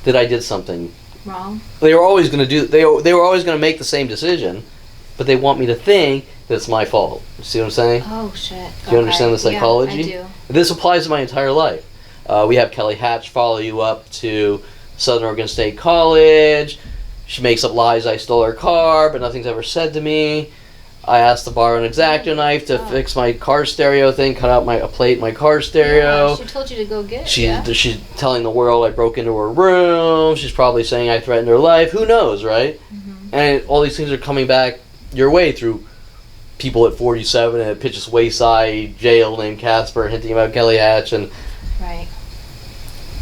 that I did something wrong. They were always going to they were always going to make the same decision, but they want me to think that it's my fault. You see what I'm saying? Oh, shit. Do you understand the psychology? Yeah, I do. This applies to my entire life. We have Kelly Hatch follow you up to Southern Oregon State College. She makes up lies I stole her car, but nothing's ever said to me. I asked to borrow an X-Acto knife to fix my car stereo thing, cut out a plate in my car stereo. Yeah, she told you to go get it. She's telling the world I broke into her room. She's probably saying I threatened her life. Who knows, right? Mm-hmm. And all these things are coming back your way through people at 47 at Pitchess Wayside jail named Casper hinting about Kelly Hatch and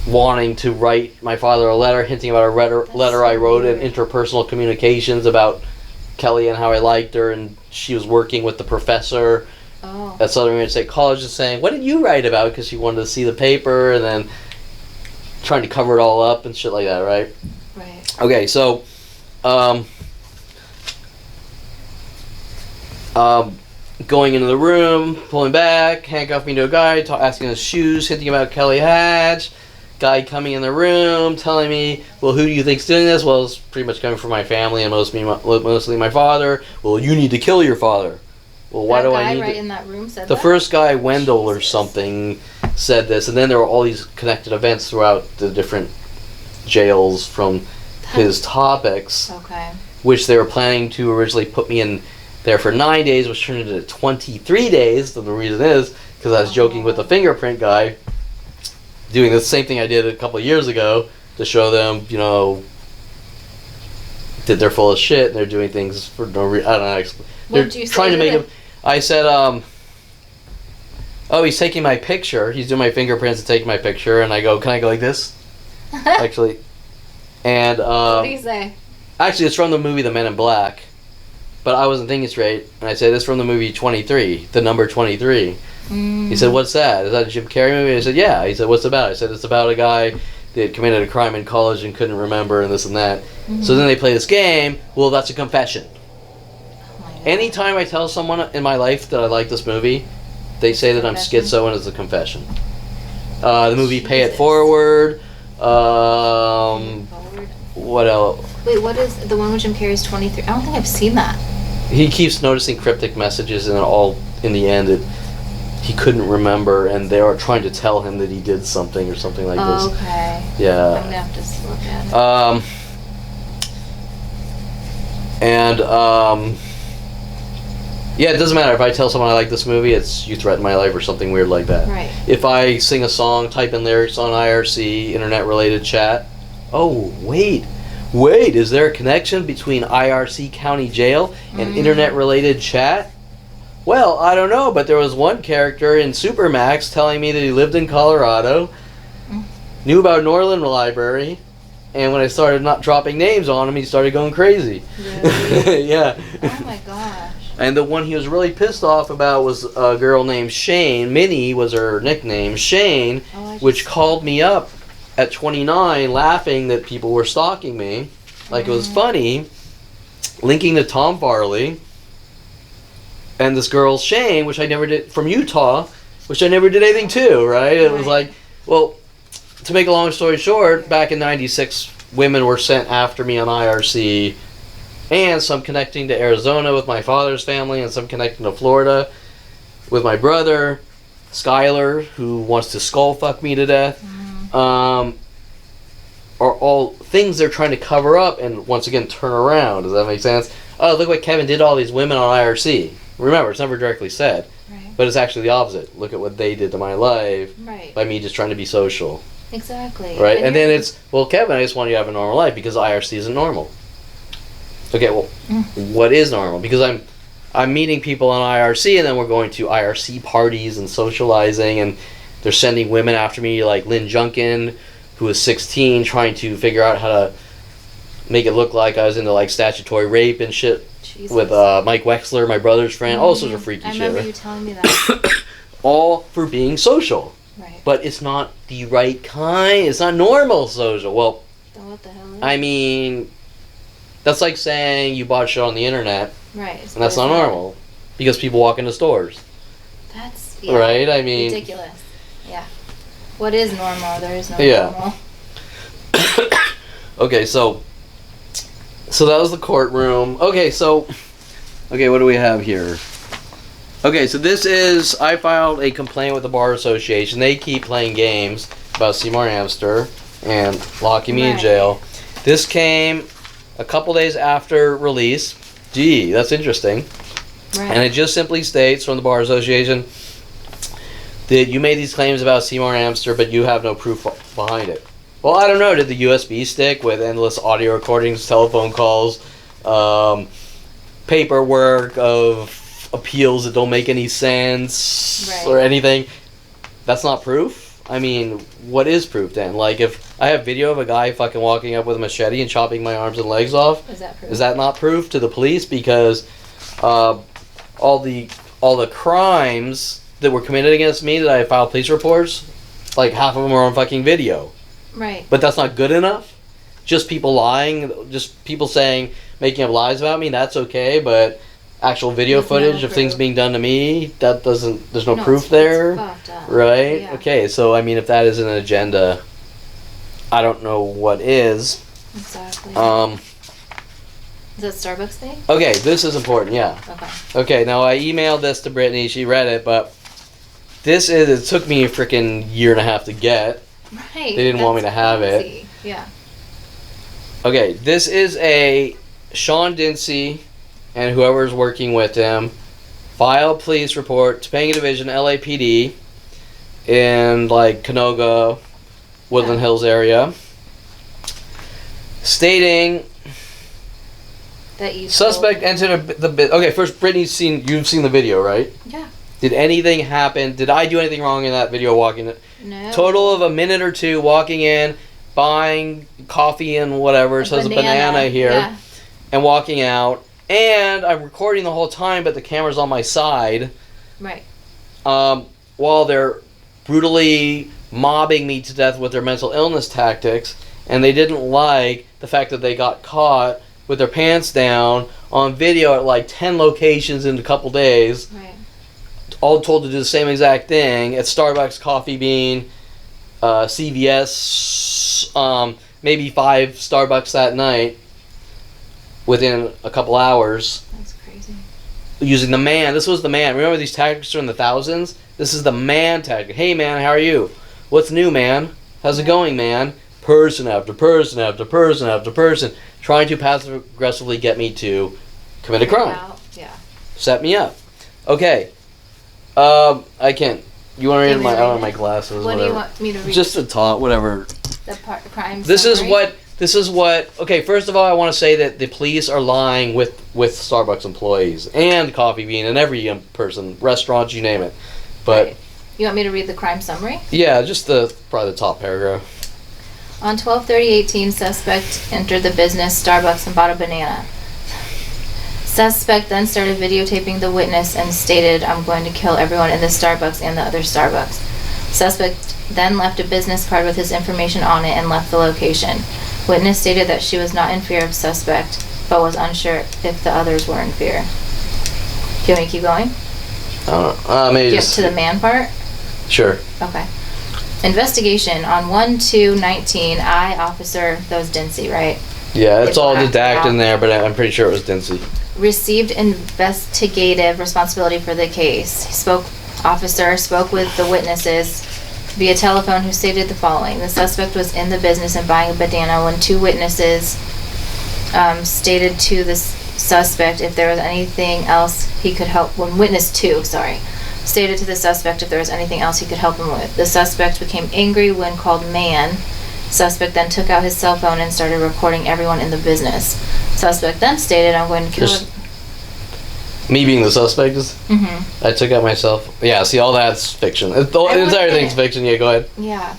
wanting to write my father a letter, hinting about a letter I wrote in interpersonal communications about Kelly and how I liked her, and she was working with the professor at Southern Union State College and saying, what did you write about? Because she wanted to see the paper and then trying to cover it all up and shit like that, right? Right. Okay, so going into the room, pulling back, handcuffed me to a guy, asking his shoes, hinting about Kelly Hatch. Guy coming in the room, telling me, well, who do you think's doing this? Well, it's pretty much coming from my family and mostly my father. Well, you need to kill your father. Well, why do I need right in that room said the that? first guy, Wendell or something, said this, and then there were all these connected events throughout the different jails from his topics, which they were planning to originally put me in there for 9 days, which turned into 23 days. And the reason is because I was joking with the fingerprint guy, doing the same thing I did a couple of years ago to show them, you know, that they're full of shit and they're doing things for no reason. I don't know. They're trying to make him. I said, oh, he's taking my picture. He's doing my fingerprints and taking my picture, and I go, can I go like this? Actually, and what do you say? Actually, it's from the movie The Men in Black, but I wasn't thinking straight, and I said, it's from the movie 23, the number 23. He said, what's that? Is that a Jim Carrey movie? I said, yeah. He said, what's it about? I said, it's about a guy that committed a crime in college and couldn't remember and this and that. So then they play this game. Well, that's a confession. Anytime I tell someone in my life that I like this movie, they say that I'm schizo and it's a confession. The movie Pay It Forward. What else? Wait, what is the one with Jim Carrey's 23? I don't think I've seen that. He keeps noticing cryptic messages, and all in the end, he couldn't remember, and they were trying to tell him that he did something or something like this. Okay. Yeah. I'm gonna have to look at it. Yeah, it doesn't matter if I tell someone I like this movie, it's you threaten my life or something weird like that. Right. If I sing a song, type in lyrics on IRC, internet-related chat. Oh, wait, is there a connection between IRC County Jail and internet-related chat? Well, I don't know, but there was one character in Supermax telling me that he lived in Colorado, knew about Norland Library, and when I started not dropping names on him, he started going crazy. Really? Yeah. Oh my gosh. And the one he was really pissed off about was a girl named Shane. Minnie was her nickname, Shane, which called me up at 29 laughing that people were stalking me, like it was funny, linking to Tom Farley. And this girl, Shane, which I never did, from Utah, which I never did anything to, right? It was like, well, to make a long story short, back in 96, women were sent after me on IRC, and some connecting to Arizona with my father's family, and some connecting to Florida with my brother, Skylar, who wants to skull fuck me to death, are all things they're trying to cover up and once again turn around. Does that make sense? Oh, look what Kevin did to all these women on IRC. Remember, it's never directly said, but it's actually the opposite. Look at what they did to my life by me just trying to be social. Exactly. Right? And then it's, well, Kevin, I just want you to have a normal life because IRC isn't normal. Okay, well, what is normal? Because I'm meeting people on IRC, and then we're going to IRC parties and socializing, and they're sending women after me, like Lynn Junkin, who was 16, trying to figure out how to make it look like I was into like statutory rape and shit. Jesus. With Mike Wexler, my brother's friend. All sorts of freaky shit. I remember you telling me that. All for being social. Right. But it's not the right kind. It's not normal social. Well, then what the hell is I mean, that's like saying you bought shit on the internet. Right. And that's not normal. Because people walk into stores. That's right? I mean, ridiculous. Yeah. What is normal? There is no normal. Okay, so that was the courtroom. Okay, what do we have here? Okay, so this is, I filed a complaint with the Bar Association. They keep playing games about Seymour Amster and locking me in jail. This came a couple days after release. Gee, that's interesting. Right. And it just simply states from the Bar Association that you made these claims about Seymour Amster, but you have no proof behind it. Well, I don't know. Did the USB stick with endless audio recordings, telephone calls, paperwork of appeals that don't make any sense or anything? That's not proof? I mean, what is proof then? Like, if I have video of a guy fucking walking up with a machete and chopping my arms and legs off, is that proof? Is that not proof to the police? Because all all the crimes that were committed against me that I filed police reports, like half of them are on fucking video. Right. But that's not good enough. Just people lying, just people saying, making up lies about me, that's okay, but actual video There's footage no of things proof. being done to me, that doesn't, there's no proof it's there. fucked up. Right? Yeah. Okay, so I mean, if that is an agenda, I don't know what is. Exactly. Is that Starbucks thing? Okay, this is important, yeah. Okay. Okay, now I emailed this to Brittany, she read it, but it took me a freaking year and a half to get. Right. They didn't want me to have it. Yeah. Okay, this is a Sean Dinsey and whoever's working with him file police report, Topanga Division, LAPD, in like Canoga, Woodland Hills area, stating That you suspect entered the bit. Okay, first, you've seen the video, right? Yeah. Did anything happen? Did I do anything wrong in that video walking it? No. Total of a minute or two walking in, buying coffee and whatever, it says a banana here, Yeah. and walking out. And I'm recording the whole time, but the camera's on my side. Right. While they're brutally mobbing me to death with their mental illness tactics, and they didn't like the fact that they got caught with their pants down on video at like 10 locations in a couple days, Right. all told to do the same exact thing at Starbucks, Coffee Bean, CVS, maybe 5 Starbucks that night within a couple hours. That's crazy. Using the man. This was the man. Remember these tactics are in the thousands? This is the man tactic. Hey man, how are you? What's new, man? How's it going, man? Person after person after person after person, trying to passive aggressively get me to commit a crime. Yeah. Set me up. Okay. I can't. You want to read me my? to I don't have read my it? glasses. What do whatever. you want me to read? Just a talk. Whatever. The crime This summary? is what. Okay. First of all, I want to say that the police are lying with Starbucks employees and Coffee Bean and every person, restaurants, you name it. But Right. You want me to read the crime summary? yeah, just probably the top paragraph. On 12/30/18, suspect entered the business Starbucks and bought a banana. Suspect then started videotaping the witness and stated, "I'm going to kill everyone in this Starbucks and the other Starbucks." Suspect then left a business card with his information on it and left the location. Witness stated that she was not in fear of suspect, but was unsure if the others were in fear. Do you want me to keep going? I don't know. Maybe Get just to the man part? sure. Okay. Investigation on 1/2/19. I officer, that was Dinsey, right? Yeah, it's They all blacked dedact out. in there, but I'm pretty sure it was Dinsey. Received investigative responsibility for the case. Officer spoke with the witnesses via telephone who stated the following. The suspect was in the business and buying a banana when two witnesses stated to the suspect if there was anything else he could help. When witness 2, stated to the suspect if there was anything else he could help him with. The suspect became angry when called man. Suspect then took out his cell phone and started recording everyone in the business. Suspect then stated, "I'm going to kill him." Me being the suspect is. Mm-hmm. I took out myself. Yeah, see, all that's fiction. The entire thing's fiction. Yeah, go ahead. Yeah.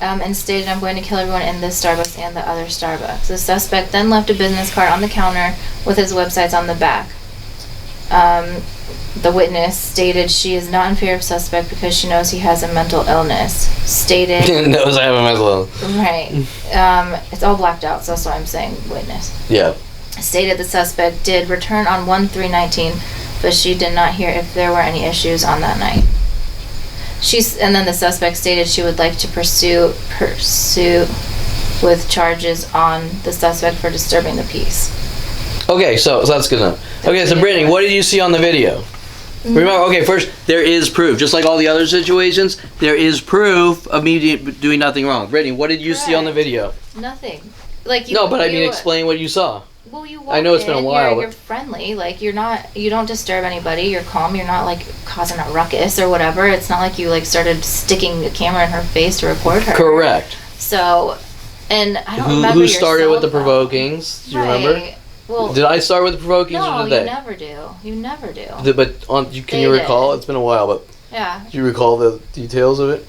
And stated, "I'm going to kill everyone in this Starbucks and the other Starbucks." The suspect then left a business card on the counter with his websites on the back. The witness stated she is not in fear of suspect because she knows he has a mental illness. Stated, Knows I have a mental illness. right. It's all blacked out, so that's why I'm saying witness. Yeah. Stated the suspect did return on 1/3/19, but she did not hear if there were any issues on that night. And then the suspect stated she would like to pursue with charges on the suspect for disturbing the peace. Okay, so that's good enough. Okay, so Brittany, what did you see on the video? Remember, okay, first, there is proof. Just like all the other situations, there is proof of me doing nothing wrong. Brittany, what did you see on the video? Nothing. Like No, but I mean, explain what you saw. Well, you walk I know it's been a while, You're but- friendly. Like you don't disturb anybody. You're calm. You're not like causing a ruckus or whatever. It's not like you like started sticking the camera in her face to record her. Correct. So, and I don't remember Who your started with the cell phone. provokings? Do you remember? Right. Well, Did I start with the provokings no, or did they? you never do. You never do. But can you They recall? did. It's been a while, but Yeah. do you recall the details of it?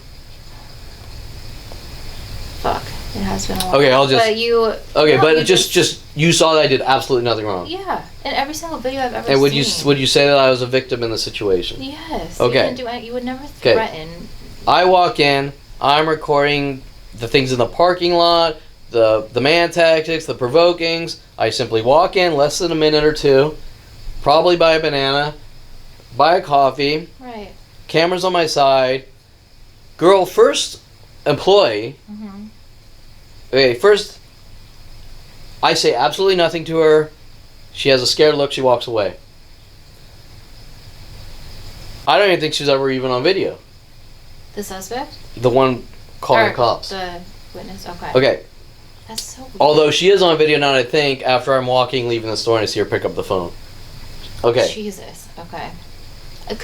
Fuck. It has been a while. Okay, I'll just... But you... Okay, no, but you just you saw that I did absolutely nothing wrong. Yeah, in every single video I've ever seen. And would you say that I was a victim in the situation? Yes. Okay. You would never threaten. I walk in, I'm recording the things in the parking lot, the man tactics, the provokings. I simply walk in, less than a minute or two, probably buy a banana, buy a coffee, right. Cameras on my side, girl first employee. Mm-hmm. Okay, first, I say absolutely nothing to her. She has a scared look. She walks away. I don't even think she's ever even on video. The suspect? The one calling the cops. The witness. Okay. Okay. That's so weird. Although she is on video now, I think, after I'm walking, leaving the store, and I see her pick up the phone. Okay. Jesus. Okay.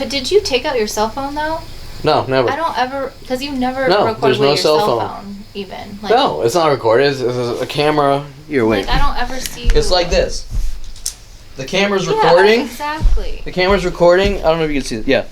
Did you take out your cell phone, though? No, never. I don't ever... Because you never record there's with no your cell cell phone. phone, even. Like, No, it's not recorded. It's a camera. Here, wait. Like, I don't ever see you... It's like this. The camera's recording. Yeah, exactly. The camera's recording. I don't know if you can see it. Yeah.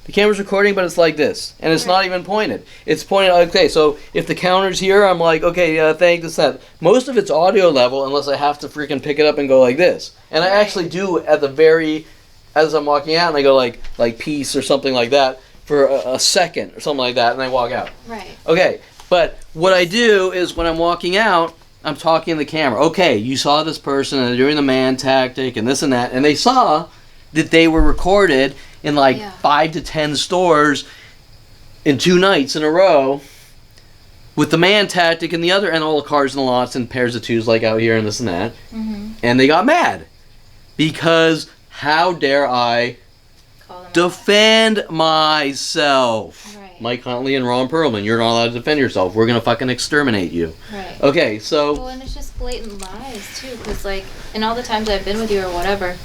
The camera's recording, but it's like this. And it's Right. not even pointed. It's pointed, okay, so if the counter's here, I'm like, okay, thank this, that. Most of it's audio level, unless I have to freaking pick it up and go like this. And I Right. actually do at the very, as I'm walking out, and I go like peace or something like that for a second or something like that, and I walk out. Right. Okay, but what I do is when I'm walking out, I'm talking to the camera. Okay, you saw this person and they're doing the man tactic and this and that, and they saw that they were recorded in like 5 to 10 stores in 2 nights in a row with the man tactic and the other, and all the cars in the lots and pairs of twos like out here and this and that. Mm-hmm. And they got mad because how dare I defend myself? Right. Mike Huntley and Ron Perlman, you're not allowed to defend yourself. We're going to fucking exterminate you. Right. Okay, so... Well, and it's just blatant lies, too, because, like, in all the times I've been with you or whatever,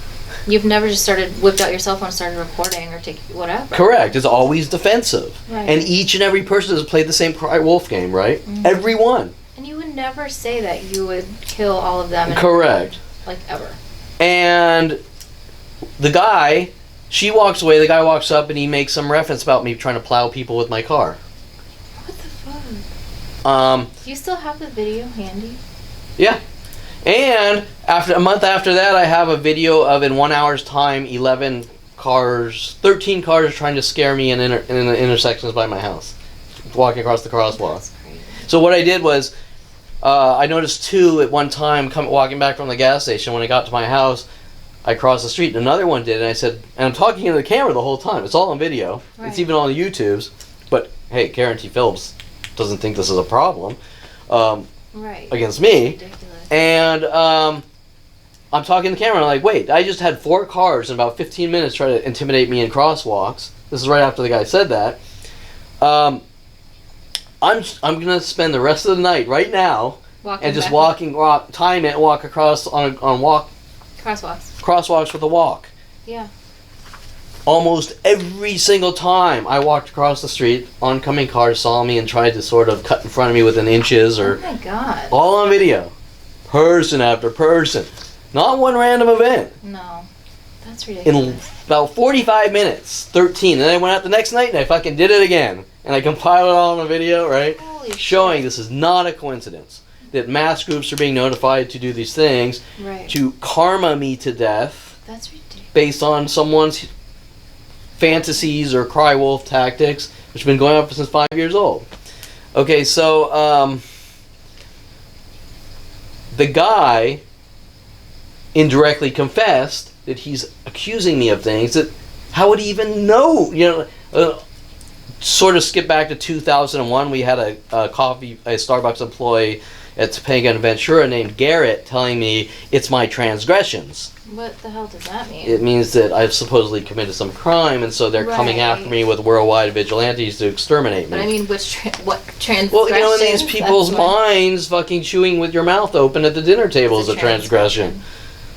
you've never just whipped out your cell phone and started recording or taking whatever. Correct. It's always defensive. Right. And each and every person has played the same cry wolf game, right? Mm-hmm. Everyone. And you would never say that you would kill all of them. Correct. Like, ever. And the guy, she walks away, the guy walks up and he makes some reference about me trying to plow people with my car. What the fuck? Do you still have the video handy? Yeah. And a month after that, I have a video of in 1 hour's time, 13 cars trying to scare me in the intersections by my house, walking across the crosswalk. That's crazy. So what I did was, I noticed 2 at one time walking back from the gas station. When I got to my house, I crossed the street, and another one did, and I said, and I'm talking into the camera the whole time. It's all on video. Right. It's even on the YouTubes. But hey, Karen T. Phillips doesn't think this is a problem Right. against me. It's ridiculous. And I'm talking to the camera, and I'm like, wait, I just had 4 cars in about 15 minutes try to intimidate me in crosswalks. This is right after the guy said that. I'm gonna spend the rest of the night right now and just time it, walk across crosswalks with a walk. Yeah. Almost every single time I walked across the street, oncoming cars saw me and tried to sort of cut in front of me within inches or... Oh my god. All on video. Person after person. Not one random event. No. That's In ridiculous. about 45 minutes, 13. And then I went out the next night and I fucking did it again. And I compiled it all on a video, right? Holy Showing shit. this is not a coincidence. That mass groups are being notified to do these things. Right. To karma me to death. That's ridiculous. Based on someone's fantasies or cry wolf tactics, which have been going on since 5 years old. Okay, so the guy indirectly confessed that he's accusing me of things that how would he even know? You know, sort of skip back to 2001. We had a Starbucks employee at Topanga and Ventura named Garrett telling me it's my transgressions. What the hell does that mean? It means that I've supposedly committed some crime, and so they're coming after me with worldwide vigilantes to exterminate me. But I mean, what transgression? Well, you know, in these people's minds, fucking chewing with your mouth open at the dinner table is a transgression.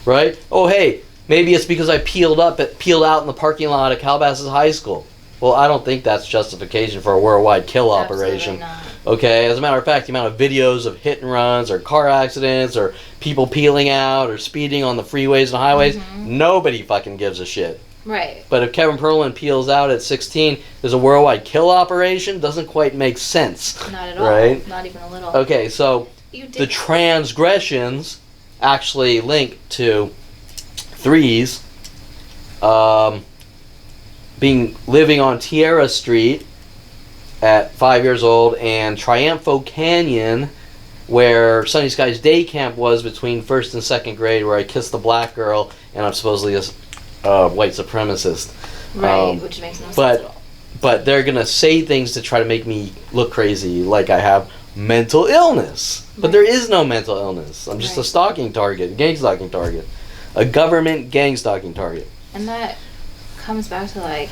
Right? Oh, hey, maybe it's because I peeled out in the parking lot at Calabasas High School. Well, I don't think that's justification for a worldwide kill operation. Not. Okay, as a matter of fact, the amount of videos of hit and runs or car accidents or people peeling out or speeding on the freeways and highways, nobody fucking gives a shit. Right. But if Kevin Perlman peels out at 16, there's a worldwide kill operation, doesn't quite make sense. Not at all. Right? Not even a little. Okay, so the transgressions actually link to Threes living on Tierra Street at 5 years old, and Triumpho Canyon, where Sunny Sky's day camp was between 1st and 2nd grade, where I kissed the black girl, and I'm supposedly a white supremacist. Right, which makes no sense at all. But they're going to say things to try to make me look crazy, like I have mental illness. But there is no mental illness. I'm just a stalking target, a gang stalking target. A government gang stalking target. And that comes back to, like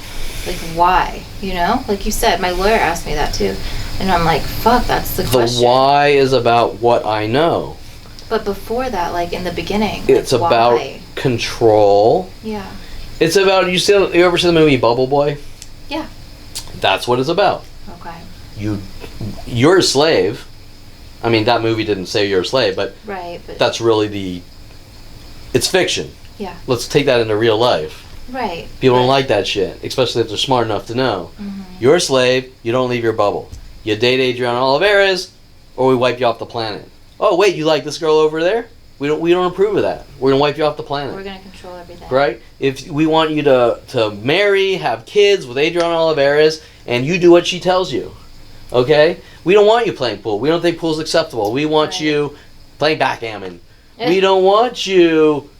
why, you know? Like you said, my lawyer asked me that too. And I'm like, fuck, that's the question. The why is about what I know. But before that, like in the beginning, it's like, about why? Control. Yeah. It's about, you ever see the movie Bubble Boy? Yeah. That's what it's about. Okay. You're a slave. I mean, that movie didn't say you're a slave, but that's really it's fiction. Yeah. Let's take that into real life. Right. People don't like that shit, especially if they're smart enough to know. Mm-hmm. You're a slave, you don't leave your bubble. You date Adriana Olivares, or we wipe you off the planet. Oh, wait, you like this girl over there? We don't approve of that. We're gonna wipe you off the planet. We're gonna control everything. Right? If we want you to marry, have kids with Adriana Olivares, and you do what she tells you. Okay? We don't want you playing pool. We don't think pool's acceptable. We want you playing backgammon. We don't want you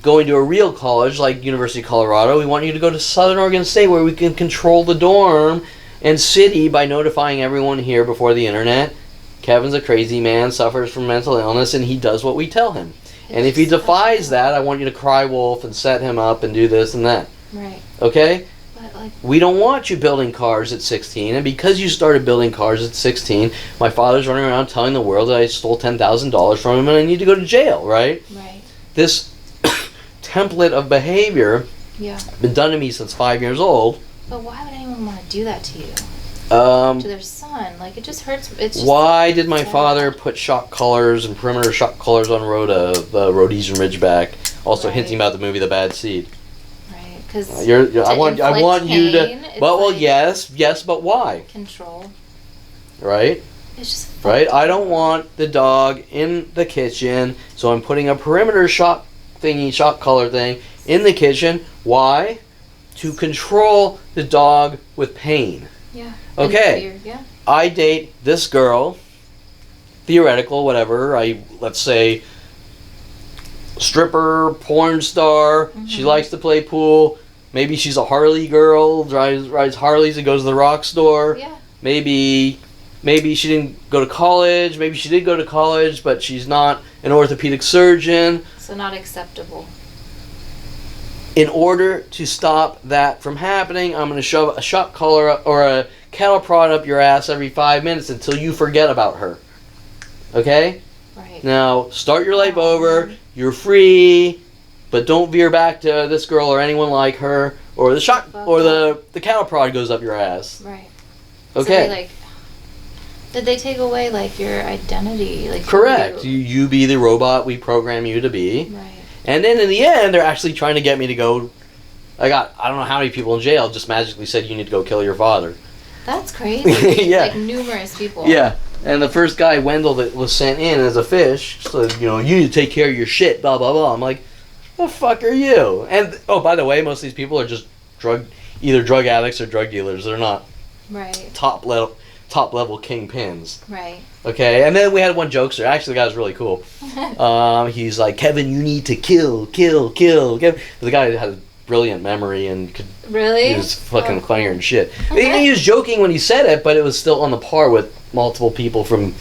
going to a real college like University of Colorado. We want you to go to Southern Oregon State, where we can control the dorm and city by notifying everyone here before the internet. Kevin's a crazy man, suffers from mental illness, and he does what we tell him. And if he defies that, I want you to cry wolf and set him up and do this and that. Right. Okay? But we don't want you building cars at 16, and because you started building cars at 16, my father's running around telling the world that I stole $10,000 from him and I need to go to jail, right? Right. This template of behavior been done to me since 5 years old. But why would anyone want to do that to you? To their son, like, it just hurts. It's just why did my father put shock collars and perimeter shock collars on the Rhodesian Ridgeback? Also hinting about the movie The Bad Seed. Right, because I want you to. Well, yes, but why? Control. Right. It's just right. I don't want the dog in the kitchen, so I'm putting a perimeter shock collar thing in the kitchen. Why? To control the dog with pain. Yeah. Okay. I date this girl, theoretical, whatever. Let's say stripper, porn star. Mm-hmm. She likes to play pool. Maybe she's a Harley girl, rides Harleys and goes to the rock store. Yeah. Maybe she didn't go to college. Maybe she did go to college, but she's not an orthopedic surgeon. So not acceptable. In order to stop that from happening, I'm going to shove a shock collar or a cattle prod up your ass every 5 minutes until you forget about her. Okay? Right. Now, start your life over. You're free, but don't veer back to this girl or anyone like her, or the shock or the cattle prod goes up your ass. Right. Okay. So did they take away your identity? Correct. You be the robot we program you to be. Right. And then in the end, they're actually trying to get me to go. I don't know how many people in jail just magically said you need to go kill your father. That's crazy. Yeah. Numerous people. Yeah. And the first guy, Wendell, that was sent in as a fish, said, you need to take care of your shit, blah, blah, blah. I'm like, the fuck are you? And, oh, by the way, most of these people are just either drug addicts or drug dealers. They're not top level kingpins. Right. Okay, and then we had one jokester. Actually, the guy was really cool. He's like, Kevin, you need to kill. Kevin. The guy had a brilliant memory and could. Really? He was fucking funnier and shit. He was joking when he said it, but it was still on the par with multiple people from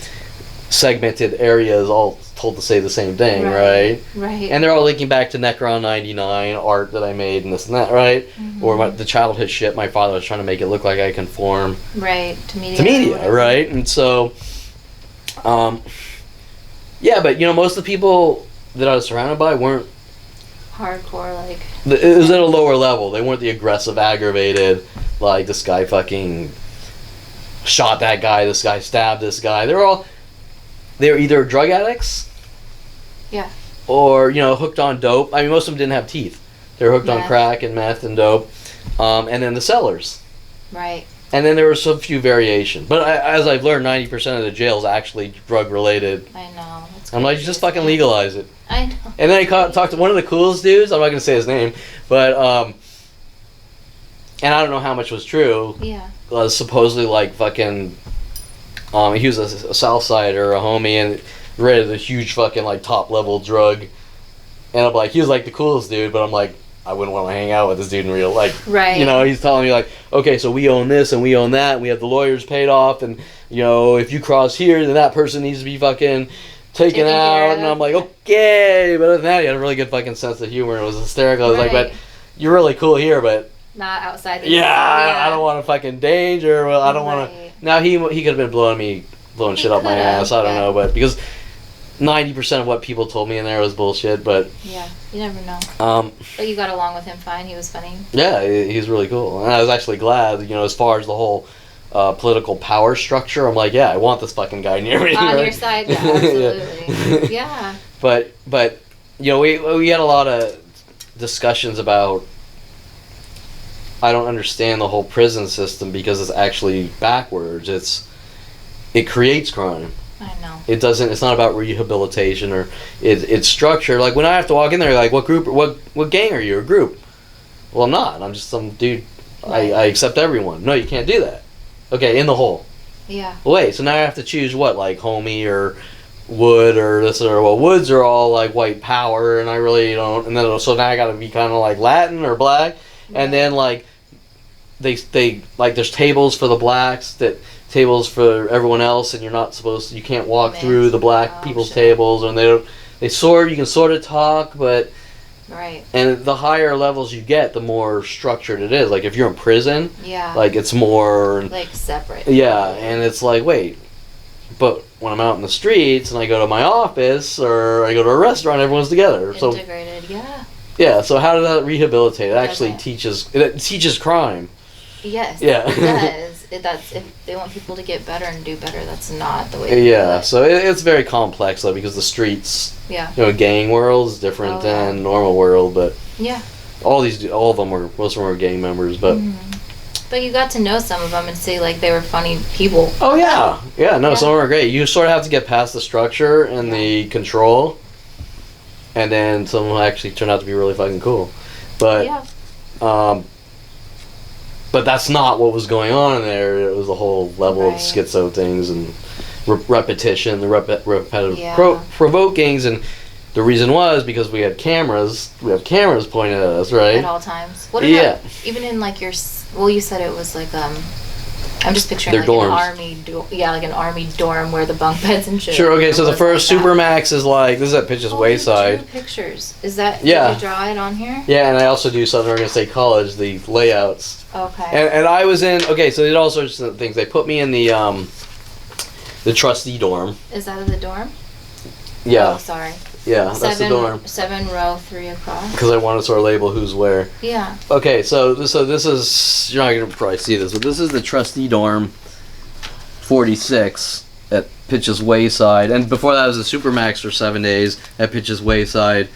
segmented areas all told to say the same thing, right? Right. And they're all linking back to Necron 99 art that I made and this and that, right? Mm-hmm. Or the childhood shit my father was trying to make it look like I conform. Right, to media. To media, right? And so, yeah, but most of the people that I was surrounded by weren't hardcore, it was at a lower level. They weren't the aggressive, aggravated, this guy fucking shot that guy, this guy stabbed this guy. They were either drug addicts. Yeah. Or, hooked on dope. I mean, most of them didn't have teeth. They were hooked on Meth. crack and meth and dope. And then the sellers. Right. And then there was some few variation. But as I've learned, 90% of the jail is actually drug-related. I know. I'm like, just fucking legalize it. I know. And then I talked to one of the coolest dudes. I'm not going to say his name. But, and I don't know how much was true. Yeah. Supposedly, like, fucking, he was a South Sider, a homie, and rated a huge fucking, like, top-level drug. And I'm like, he was, like, the coolest dude, but I'm like, I wouldn't want to hang out with this dude in real life. Right. You know, he's telling me, like, okay, so we own this and we own that, and we have the lawyers paid off, and, you know, if you cross here, then that person needs to be fucking taken out. And I'm like, okay. But other than that, he had a really good fucking sense of humor. It was hysterical. I was like, but you're really cool here, but not outside the I don't want to fucking danger. Well, I don't want to. Now, he could have been blowing shit up my ass. I don't know, but because 90% of what people told me in there was bullshit, but yeah, you never know. But you got along with him fine. He was funny. Yeah, he's really cool, and I was actually glad. You know, as far as the whole political power structure, I'm like, yeah, I want this fucking guy near me. On right? your side, yeah, absolutely. Yeah. But you know, we had a lot of discussions about. I don't understand the whole prison system because it's actually backwards. It creates crime. I know. It doesn't. It's not about rehabilitation or it's structured. Like when I have to walk in there, like what group, what gang are you? Or group? Well, I'm not. I'm just some dude. Right. I accept everyone. No, you can't do that. Okay, in the hole. Yeah. Well, wait. So now I have to choose what, like homie or Wood or this or well, Woods are all like white power, and I really don't. And then so now I got to be kind of like Latin or black, and then like they like there's tables for the blacks that. Tables for everyone else, and you're not supposed to. You can't walk through the black people's tables, and you can sort of talk, but right. And the higher levels you get, the more structured it is. Like if you're in prison, like it's more like separate. Yeah, and it's like wait, but when I'm out in the streets and I go to my office or I go to a restaurant, everyone's together. Integrated, yeah. Yeah. So how does that rehabilitate? It actually teaches crime. Yes. Yeah. It does. That's if they want people to get better and do better. That's not the way. To do it. So it's very complex though because the streets, you know, gang world is different than normal world, but most of them were gang members, but but you got to know some of them and see like they were funny people. Oh yeah, some of them are great. You sort of have to get past the structure and the control, and then some will actually turn out to be really fucking cool, but But that's not what was going on in there. It was a whole level of schizo things and repetition, the repetitive provokings, and the reason was because we had cameras. We have cameras pointed at us, right? At all times. What about even in like your? Well, you said it was like I'm just picturing like dorms. An army, like an army dorm where the bunk beds and shit. Sure. Okay. So the first like Supermax is like this is at Pitchess Wayside. Pictures. Is that? Yeah. Did you draw it on here? Yeah, and I also do Southern Oregon State College, the layouts. Okay. And I was in. Okay, so they did all sorts of things. They put me in the trustee dorm. Is that the dorm? Yeah. Oh, sorry. Yeah, that's the dorm. 7 row 3 across. Because I wanted to sort of label who's where. Yeah. Okay, so this is you're not gonna probably see this, but this is the trustee dorm, 46 at Pitchess Wayside, and before that was the Supermax for 7 days at Pitchess Wayside.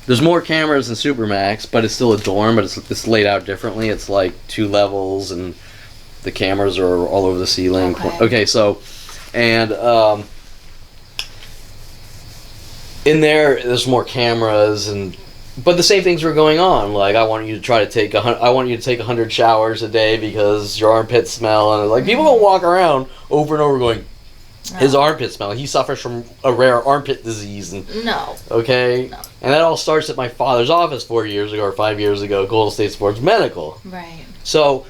There's more cameras than Supermax, but it's still a dorm, but it's laid out differently. It's like 2 levels, and the cameras are all over the ceiling. Okay, so and in there's more cameras but the same things were going on. Like I want you to take 100 showers a day because your armpits smell, and like people don't walk around over and over going, his armpit smell. He suffers from a rare armpit disease. Okay, and that all starts at my father's office 4 years ago or 5 years ago, Golden State Sports Medical. Right. So,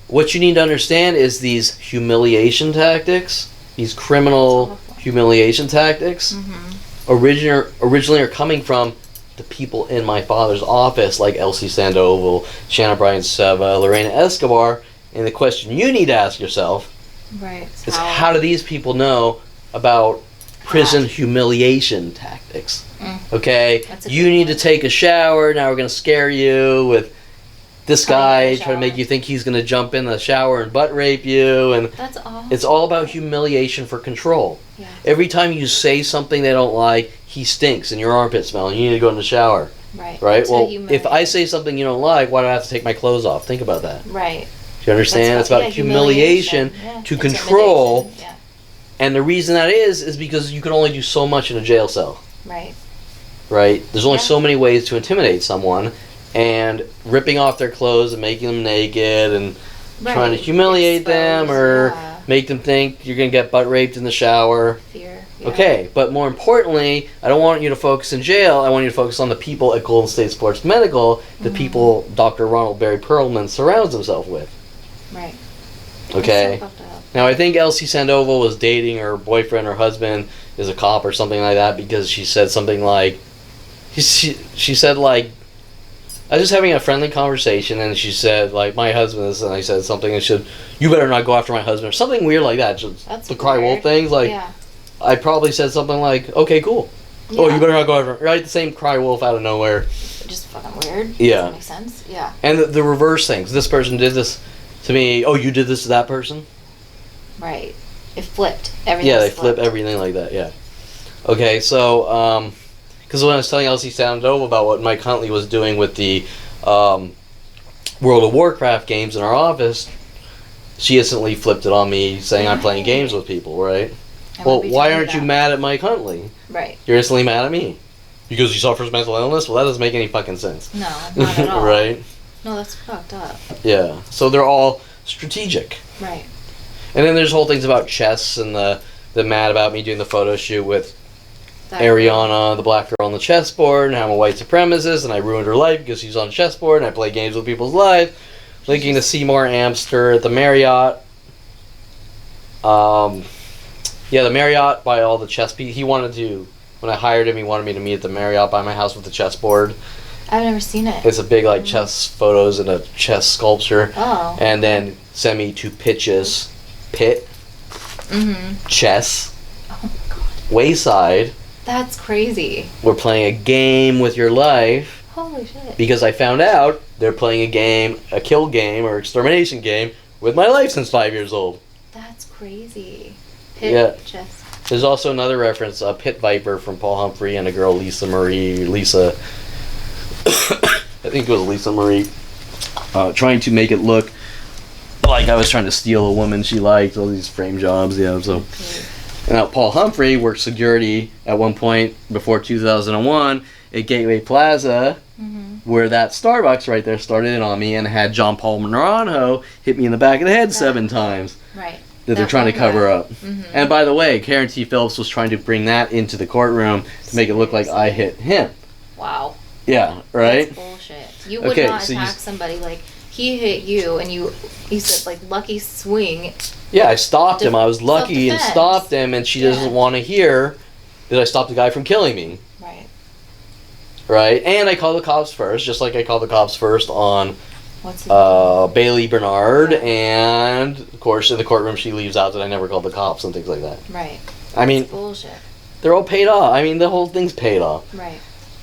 what you need to understand is these humiliation tactics, these criminal humiliation tactics. Originally are coming from the people in my father's office, like Elsie Sandoval, Shanna Bryan Seva, Lorena Escobar. And the question you need to ask yourself is how do these people know about prison humiliation tactics? Okay, you need to take a shower. Now we're going to scare you with this guy, trying to make you think he's going to jump in the shower and butt rape you. And that's awesome. It's all about humiliation for control. Yeah. Every time you say something they don't like, he stinks and your armpit smell and you need to go in the shower. Right. Right? It's a Well, if humiliating. I say something you don't like, why do I have to take my clothes off? Think about that. Right. Do you understand? It's about humiliation to control. Intimidation. Yeah. And the reason that is because you can only do so much in a jail cell. Right. Right? There's only Yeah. so many ways to intimidate someone, and ripping off their clothes and making them naked and trying to humiliate them or make them think you're going to get butt raped in the shower. Fear. Yeah. Okay, but more importantly, I don't want you to focus in jail. I want you to focus on the people at Golden State Sports Medical, the people Dr. Ronald Barry Perlman surrounds himself with. Right. Okay? That's so fucked up. Now, I think Elsie Sandoval was dating her boyfriend or husband is a cop or something like that because she said something like, she said like, I was just having a friendly conversation and she said like, my husband is, and I said something and she said, you better not go after my husband or something weird like that. Just That's the cry wolf weird. things. Like, Yeah. I probably said something like, okay, cool. Yeah. Oh, you better not go after, right? The same cry wolf out of nowhere. Just fucking weird. Yeah. Doesn't make sense. Yeah. And the reverse things. This person did this to me. Oh, you did this to that person? Right. It flipped. Everything. Yeah, they flip everything like that, yeah. Okay, so, because when I was telling Elsie Sandoval about what Mike Huntley was doing with the World of Warcraft games in our office, she instantly flipped it on me, saying I'm playing games with people, right? Well, why aren't you mad at Mike Huntley? Right. You're instantly mad at me. Because he suffers mental illness? Well, that doesn't make any fucking sense. No, not at all. Right? No, that's fucked up. Yeah. So they're all strategic. Right. And then there's whole things about chess and the mad about me doing the photo shoot with That Ariana, the black girl on the chessboard, and how I'm a white supremacist, and I ruined her life because she's on the chessboard, and I play games with people's lives. Linking to Seymour Amster at the Marriott. Yeah, the Marriott by all the chess pieces. He wanted to, when I hired him, he wanted me to meet at the Marriott by my house with the chessboard. I've never seen it. It's a big, like, chess photos and a chess sculpture. Oh. And then send me to Pitchess Chess Oh my god. Wayside. That's crazy. We're playing a game with your life. Holy shit. Because I found out they're playing a game, a kill game or extermination game with my life since 5 years old. That's crazy. Yeah. Chess. There's also another reference, a pit viper from Paul Humphrey and a girl, Lisa, I think it was Lisa Marie, trying to make it look like I was trying to steal a woman she liked, all these frame jobs, yeah, so. Okay. Now, Paul Humphrey worked security at one point before 2001 at Gateway Plaza, where that Starbucks right there started in on me and had John Paul Naranjo hit me in the back of the head 7 times. Right. That they're trying to cover up. And by the way, Karen T. Phillips was trying to bring that into the courtroom to make it look like I hit him. Wow. Yeah, right? That's bullshit. You would Okay, not so attack somebody like he hit you and you said like lucky swing. Yeah, I stopped him. I was lucky and Self-defense. stopped him, and she doesn't want to hear that I stopped the guy from killing me. Right. Right? And I called the cops first, just like I called the cops first on What's his name? Bailey Bernard, and of course in the courtroom she leaves out that I never called the cops and things like that. Right. I mean, Bullshit. they're all paid off. I mean, the whole thing's paid off. Right.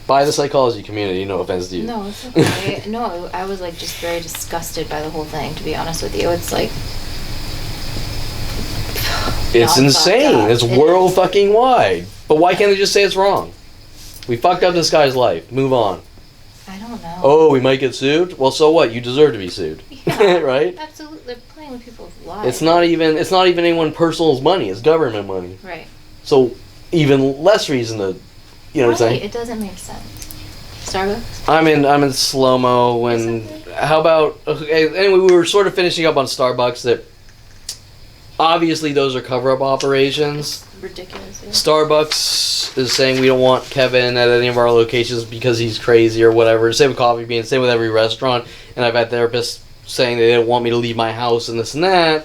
By the psychology community, no offense to you. No, it's okay. No, I was like just very disgusted by the whole thing, to be honest with you. It's like It's not insane. fucked up. It's It world is. fucking wide. But why can't they just say it's wrong? We fucked up this guy's life. Move on. I don't know. Oh, we might get sued? Well, so what? You deserve to be sued. Yeah, right? Absolutely. They're playing with people's lives. It's not even anyone personal's money. It's government money. Right. So even less reason to, you know what I'm saying? It doesn't make sense. Starbucks? I'm in slow-mo when, how about, okay, anyway, we were sort of finishing up on Starbucks that, obviously those are cover-up operations. Ridiculous. Yeah. Starbucks is saying we don't want Kevin at any of our locations because he's crazy or whatever. Same with Coffee Bean, same with every restaurant. And I've had therapists saying they didn't want me to leave my house and this and that.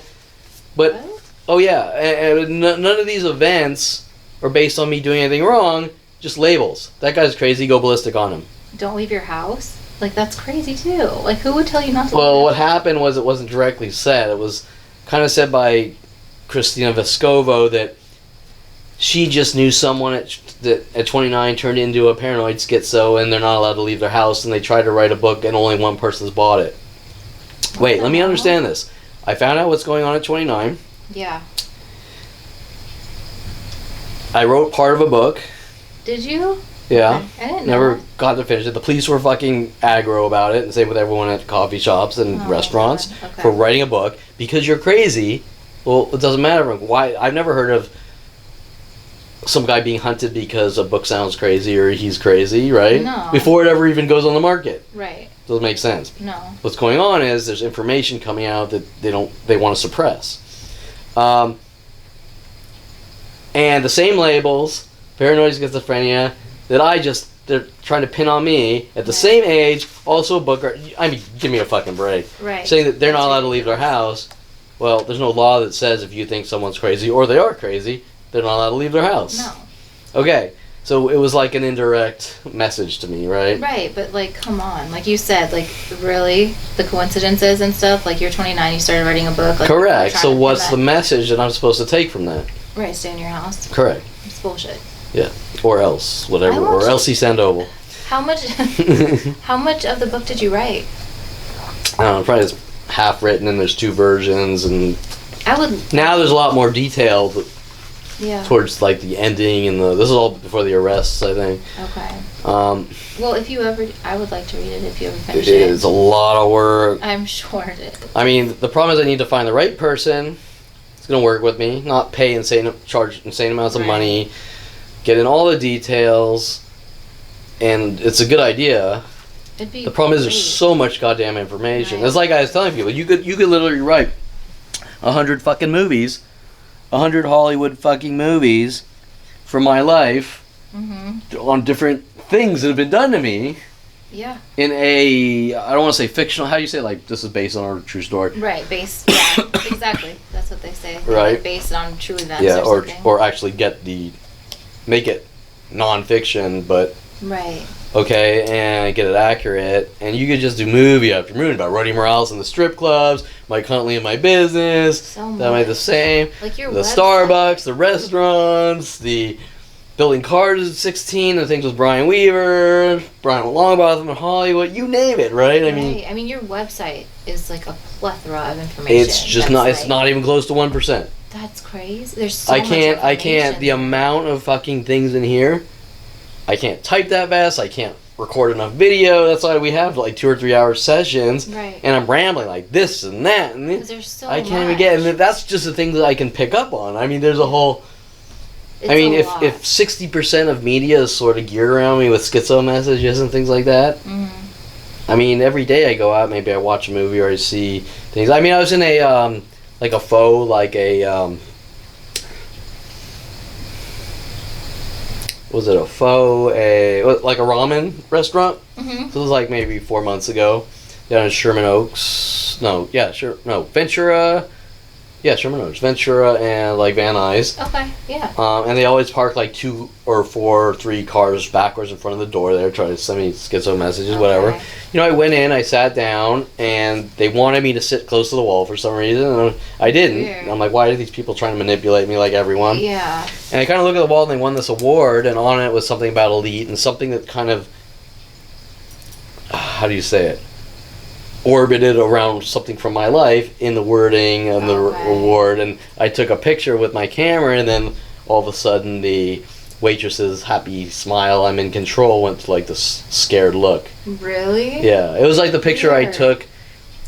But, What? oh yeah, and none of these events are based on me doing anything wrong, just labels. That guy's crazy, go ballistic on him. Don't leave your house? Like, that's crazy, too. Like, who would tell you not to Well, leave what your house? happened was it wasn't directly said. It was kind of said by Christina Vescovo that she just knew someone that at 29 turned into a paranoid schizo and they're not allowed to leave their house and they tried to write a book and only one person's bought it. Wait, let me understand this. I found out what's going on at 29. Yeah. I wrote part of a book. Did you? Yeah. Okay. I didn't Never know. got to finish it. The police were fucking aggro about it, and same with everyone at coffee shops and Oh, restaurants God. Okay. for writing a book because you're crazy. Well, it doesn't matter. Why? I've never heard of some guy being hunted because a book sounds crazy or he's crazy, right? No. Before it ever even goes on the market. Right. Doesn't make sense. No. What's going on is there's information coming out that they want to suppress. And the same labels, paranoid schizophrenia, that they're trying to pin on me at the same age, also a booker. I mean, give me a fucking break. Right. Saying that they're not allowed to leave their house. Well, there's no law that says if you think someone's crazy or they are crazy, they're not allowed to leave their house. No. Okay. So it was like an indirect message to me, right? Right, but like, come on. Like you said, like, really? The coincidences and stuff? Like, you're 29, you started writing a book. Like, Correct. So you're trying to what's the pin message that I'm supposed to take from that? that- Right, stay in your house. Correct. It's bullshit. Yeah. Or else. Whatever. I Or watched- Elsie Sandoval. How much How much of the book did you write? I don't know, probably it's half written and there's 2 versions, and I would... now there's a lot more detailed Yeah. towards like the ending and this is all before the arrests, I think. Okay. Um, Well, if you ever... I would like to read it if you ever finish it it. is a lot of work. I'm sure it is. I mean, the problem is I need to find the right person that's going to work with me, not charge insane amounts of Right. money, get in all the details, and it's a good idea. It'd be The problem is there's great. so much goddamn information. Right. It's like I was telling people, you could literally write 100 fucking movies, 100 Hollywood fucking movies from my life on different things that have been done to me Yeah. in a, I don't want to say fictional, how do you say, like, this is based on a true story? Right, based... Yeah, exactly. That's what they say. Right. Like, based on true events Yeah, or something. or actually make it non-fiction, but Right. okay, and get it accurate, and you could just do movie after movie about Roddy Morales in the strip clubs, Mike Huntley in my business, So that might be the much. same, Like your the website. Starbucks, the restaurants, the building cars at 16, the things with Brian Weaver, Brian Longbottom in Hollywood, you name it, right? I mean, Right. I mean, your website is like a plethora of information. it's just that's not, it's like- not even close to 1%. That's crazy. There's so I much can't, information the there. amount of fucking things in here, I can't type that fast, I can't record enough video, that's why we have like 2 or 3 hour sessions, Right. and I'm rambling like this and that, and 'Cause there's so I can't even much. get, and that's just the things that I can pick up on. I mean, there's a whole, It's I mean, a if lot. 60% of media is sort of geared around me with schizo messages and things like that, Mhm. I mean, every day I go out, maybe I watch a movie or I see things. I mean, I was in a, like a faux, like a, was it a faux, like a ramen restaurant? Mhm. So it was like maybe 4 months ago, down in Sherman Oaks. Ventura. Yeah, Sherman Oaks, Ventura, and like Van Nuys. Okay. Yeah. And they always park like 2 or 4 or 3 cars backwards in front of the door there, trying to send me schizo messages, whatever. Okay. You know, I went in, I sat down, and they wanted me to sit close to the wall for some reason, and I didn't. Weird. And I'm like, why are these people trying to manipulate me like everyone? Yeah. And I kind of look at the wall, and they won this award, and on it was something about elite, and something that kind of, how do you say it? Orbited around something from my life in the wording and the Okay. award, and I took a picture with my camera, and then all of a sudden the waitress's happy smile, I'm in control, went to like this scared look. Really? Yeah, it was like the picture I Weird. took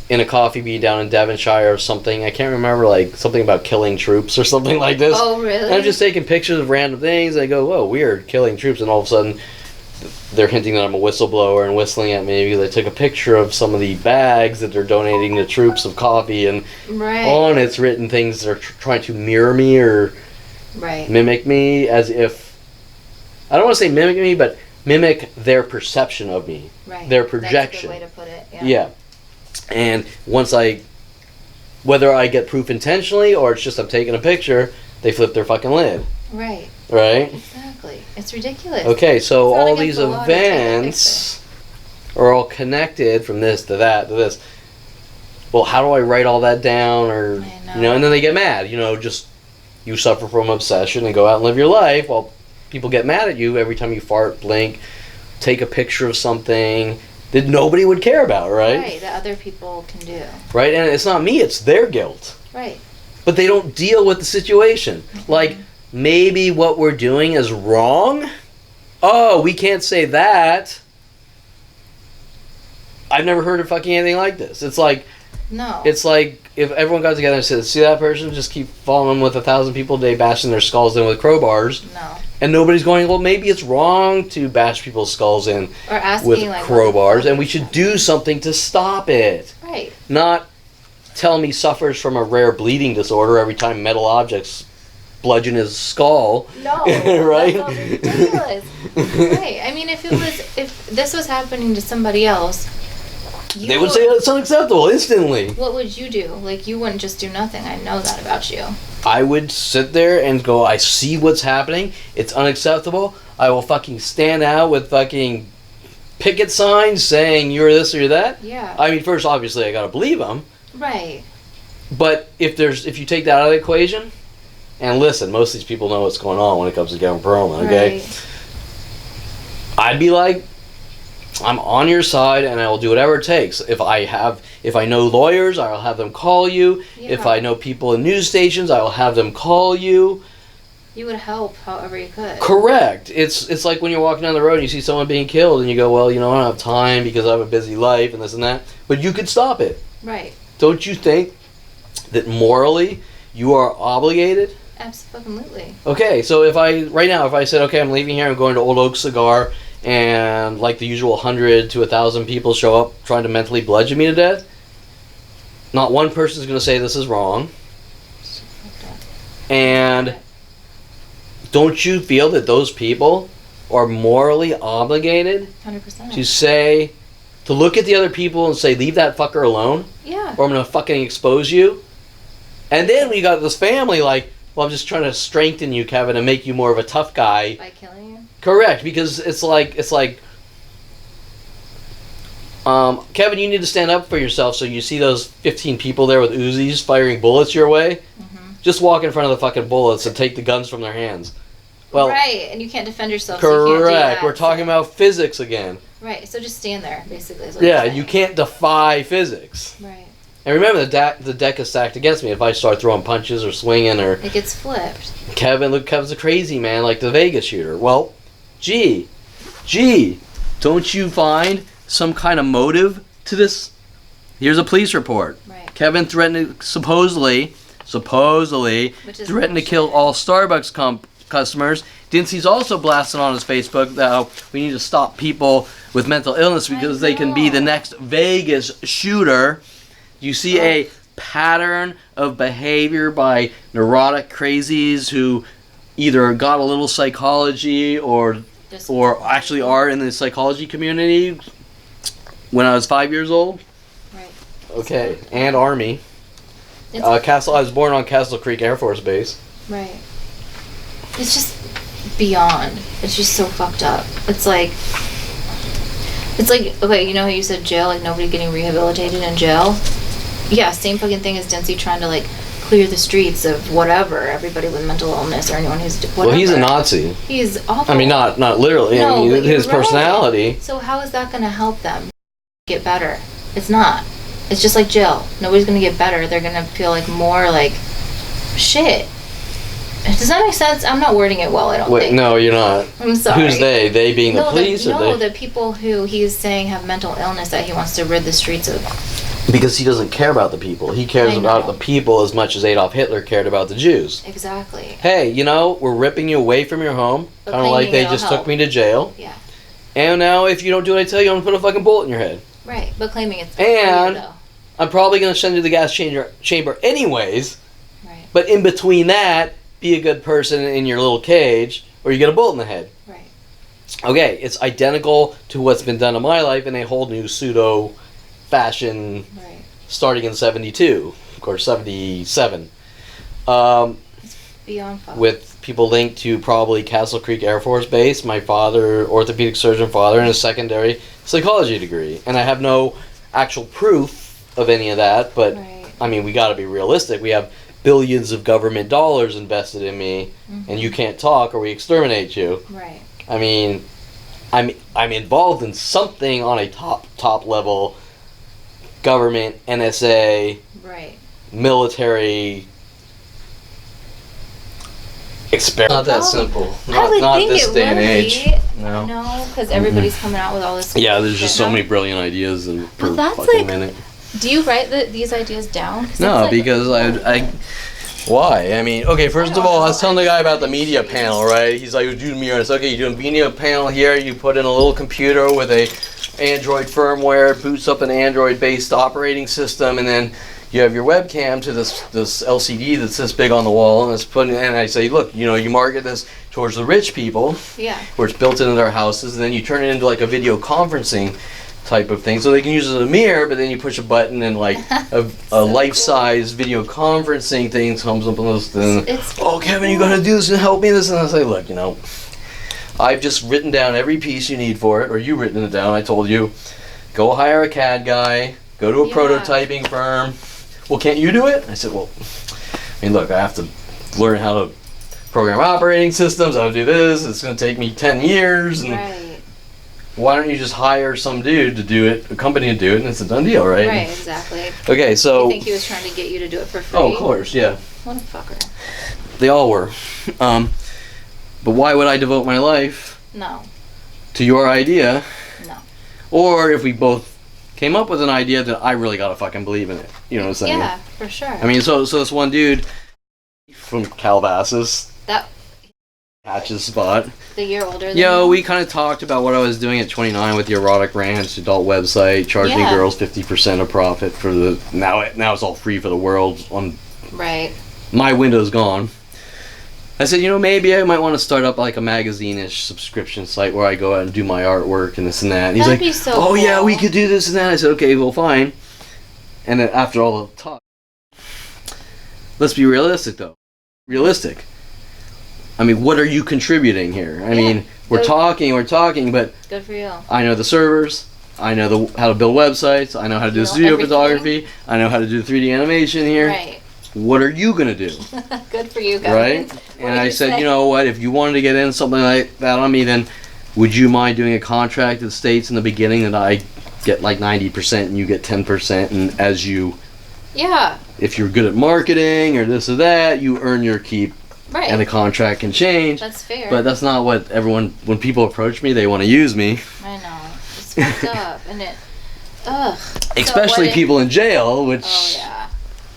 in a coffee bean down in Devonshire or something. I can't remember, like something about killing troops or something like this. Oh, really? And I'm just taking pictures of random things, and I go, whoa, weird, killing troops, and all of a sudden they're hinting that I'm a whistleblower and whistling at me because I took a picture of some of the bags that they're donating to troops of coffee, and Right. on it's written things that are trying to mirror me or Right. mimic me, as if, I don't want to say mimic me, but mimic their perception of me, Right. their That's a projection. good way to put it. Yeah. And once whether I get proof intentionally or it's just I'm taking a picture, they flip their fucking lid, Right. right? Exactly. It's ridiculous. Okay, so It's not all against these the law to take a events are all connected from this to that to this. Well, how do I write all that down? Or I know. and then they get mad. Just you suffer from obsession and go out and live your life while people get mad at you every time you fart, blink, take a picture of something that nobody would care about, right? Right. That other people can do. Right? And it's not me, it's their guilt. Right. But they don't deal with the situation. Mm-hmm. Like, maybe what we're doing is wrong. oh, we can't say that. I've never heard of fucking anything like this. It's like, no. It's like if everyone got together and said, see that person? Just keep following them with 1,000 people a day, bashing their skulls in with crowbars. No. And nobody's going, well, maybe it's wrong to bash people's skulls in or asking, with like, crowbars, and we should do something to stop it. Right. Not tell me suffers from a rare bleeding disorder every time metal objects bludgeon his skull. No. Right? That sounds ridiculous. Right. I mean, if this was happening to somebody else, they would say it's unacceptable instantly. What would you do? Like, you wouldn't just do nothing. I know that about you. I would sit there and go, I see what's happening. It's unacceptable. I will fucking stand out with fucking picket signs saying you're this or you're that. Yeah. I mean, first, obviously, I gotta believe them. Right. But if you take that out of the equation, and listen, most of these people know what's going on when it comes to Kevin Perlman, okay? Right. I'd be like, I'm on your side, and I will do whatever it takes. If I know lawyers, I'll have them call you. Yeah. If I know people in news stations, I will have them call you. You would help however you could. Correct. It's like when you're walking down the road and you see someone being killed, and you go, well, I don't have time because I have a busy life and this and that. But you could stop it. Right. Don't you think that morally you are obligated? Absolutely. Okay, so if I said, okay, I'm leaving here, I'm going to Old Oak Cigar, and like the usual 100 to 1,000 people show up trying to mentally bludgeon me to death, not one person is going to say this is wrong. And don't you feel that those people are morally obligated 100%. to look at the other people and say, leave that fucker alone? Yeah. Or I'm going to fucking expose you? And then when you got this family like, well, I'm just trying to strengthen you, Kevin, and make you more of a tough guy. By killing you? Correct, because it's like, Kevin, you need to stand up for yourself. So you see those 15 people there with Uzis firing bullets your way? Mm-hmm. Just walk in front of the fucking bullets and take the guns from their hands. Well, right, and you can't defend yourself. Correct. So you can't do that, We're talking about physics again. Right, so just stand there, basically. Yeah, you can't defy physics. Right. And remember, the deck is stacked against me. If I start throwing punches or swinging or... It gets flipped. Kevin's a crazy man, like the Vegas shooter. Well, gee, don't you find some kind of motive to this? Here's a police report. Right. Kevin threatened to, supposedly threatened to kill all Starbucks customers. Dincy's also blasting on his Facebook that we need to stop people with mental illness because they can be the next Vegas shooter. You see a pattern of behavior by neurotic crazies who either got a little psychology or actually are in the psychology community when I was 5 years old. Right. Okay, and Army. I was born on Castle Creek Air Force Base. Right. It's just beyond. It's just so fucked up. It's like, okay, you know how you said jail, like nobody getting rehabilitated in jail? Yeah, same fucking thing as Dincy trying to, like, clear the streets of whatever, everybody with mental illness or anyone who's whatever. Well, he's a Nazi. He's awful. I mean, not literally. No, I mean, his personality. Right. So how is that going to help them get better? It's not. It's just like jail. Nobody's going to get better. They're going to feel like more like shit. Does that make sense? I'm not wording it well, I don't think. No, you're not. I'm sorry. Who's they? They being the police? The people who he's saying have mental illness that he wants to rid the streets of. Because he doesn't care about the people. He cares about the people as much as Adolf Hitler cared about the Jews. Exactly. Hey, we're ripping you away from your home. Kind of like they just took me to jail. Yeah. And now if you don't do what I tell you, I'm going to put a fucking bullet in your head. Right, but claiming it's and you, though. I'm probably going to send you to the gas chamber anyways. Right. But in between that, be a good person in your little cage, or you get a bullet in the head. Right. Okay, it's identical to what's been done in my life in a whole new pseudo fashion, right, starting in 72, of course 77. It's beyond fun. With people linked to probably Castle Creek Air Force Base, my father, orthopedic surgeon father, and a secondary psychology degree. And I have no actual proof of any of that, but right. I mean, we got to be realistic. We have billions of government dollars invested in me, and you can't talk or we exterminate you. Right. I mean, I'm involved in something on a top level, government, NSA, right, military Not that simple. I would Not think this it day and would age. be. No. No, because everybody's coming out with all this. Yeah, there's shit just so now. many brilliant ideas per that's fucking like- minute. Do you write these ideas down? 'Cause No, it's like- because I. Why? I mean, okay, first of all, I was telling the guy about the media panel, right? He's like, do mirror. It's okay, you do a media panel here, you put in a little computer with a Android firmware, boots up an Android-based operating system, and then you have your webcam to this LCD that's this big on the wall, and it's put in, and I say, look, you market this towards the rich people, Yeah. where it's built into their houses, and then you turn it into like a video conferencing type of thing, so they can use it as a mirror, but then you push a button and like a life-size video conferencing thing comes up on this thing. Oh, Kevin, you gotta do this and help me this, and I say, look, I've just written down every piece you need for it, or you written it down. I told you, go hire a CAD guy, go to a prototyping firm. Well, can't you do it? I said, well, I mean, look, I have to learn how to program operating systems, how to do this. It's going to take me 10 years. And Right. why don't you just hire some dude to do it, a company to do it, and it's a done deal, right? Right, exactly. Okay, so... You think he was trying to get you to do it for free? Oh, of course, yeah. What a fucker. They all were. But why would I devote my life No. to your idea? No. Or if we both came up with an idea, then I really gotta fucking believe in it. You know what I'm saying? Yeah, for sure. I mean, so this one dude from Calabasas, That Patch's spot. the year older than Yo, you? we kind of talked about what I was doing at 29 with the erotic ranch adult website, charging Yeah. girls 50% of profit for the now it's all free for the world. On Right. my window's gone. I said, maybe I might want to start up like a magazine-ish subscription site where I go out and do my artwork and this and that. And he's That'd like, be so oh yeah, cool. we could do this and that. I said, okay, well, fine. And then after all the talk, let's be realistic though. Realistic. I mean, what are you contributing here? I mean, we're talking, but Good for you. I know the servers. I know how to build websites. I know how to do know studio everything. photography. I know how to do 3D animation here. Right. What are you gonna do? Good for you guys. Right? What And would I you said, say? you know what, if you wanted to get in something like that on me, then would you mind doing a contract that states in the beginning that I get like 90% and you get 10%, and Yeah. if you're good at marketing or this or that, you earn your keep, Right. and the contract can change. That's fair. But that's not what when people approach me, they want to use me. I know. It's fucked up, and it. Ugh. Especially people in jail, which Oh yeah.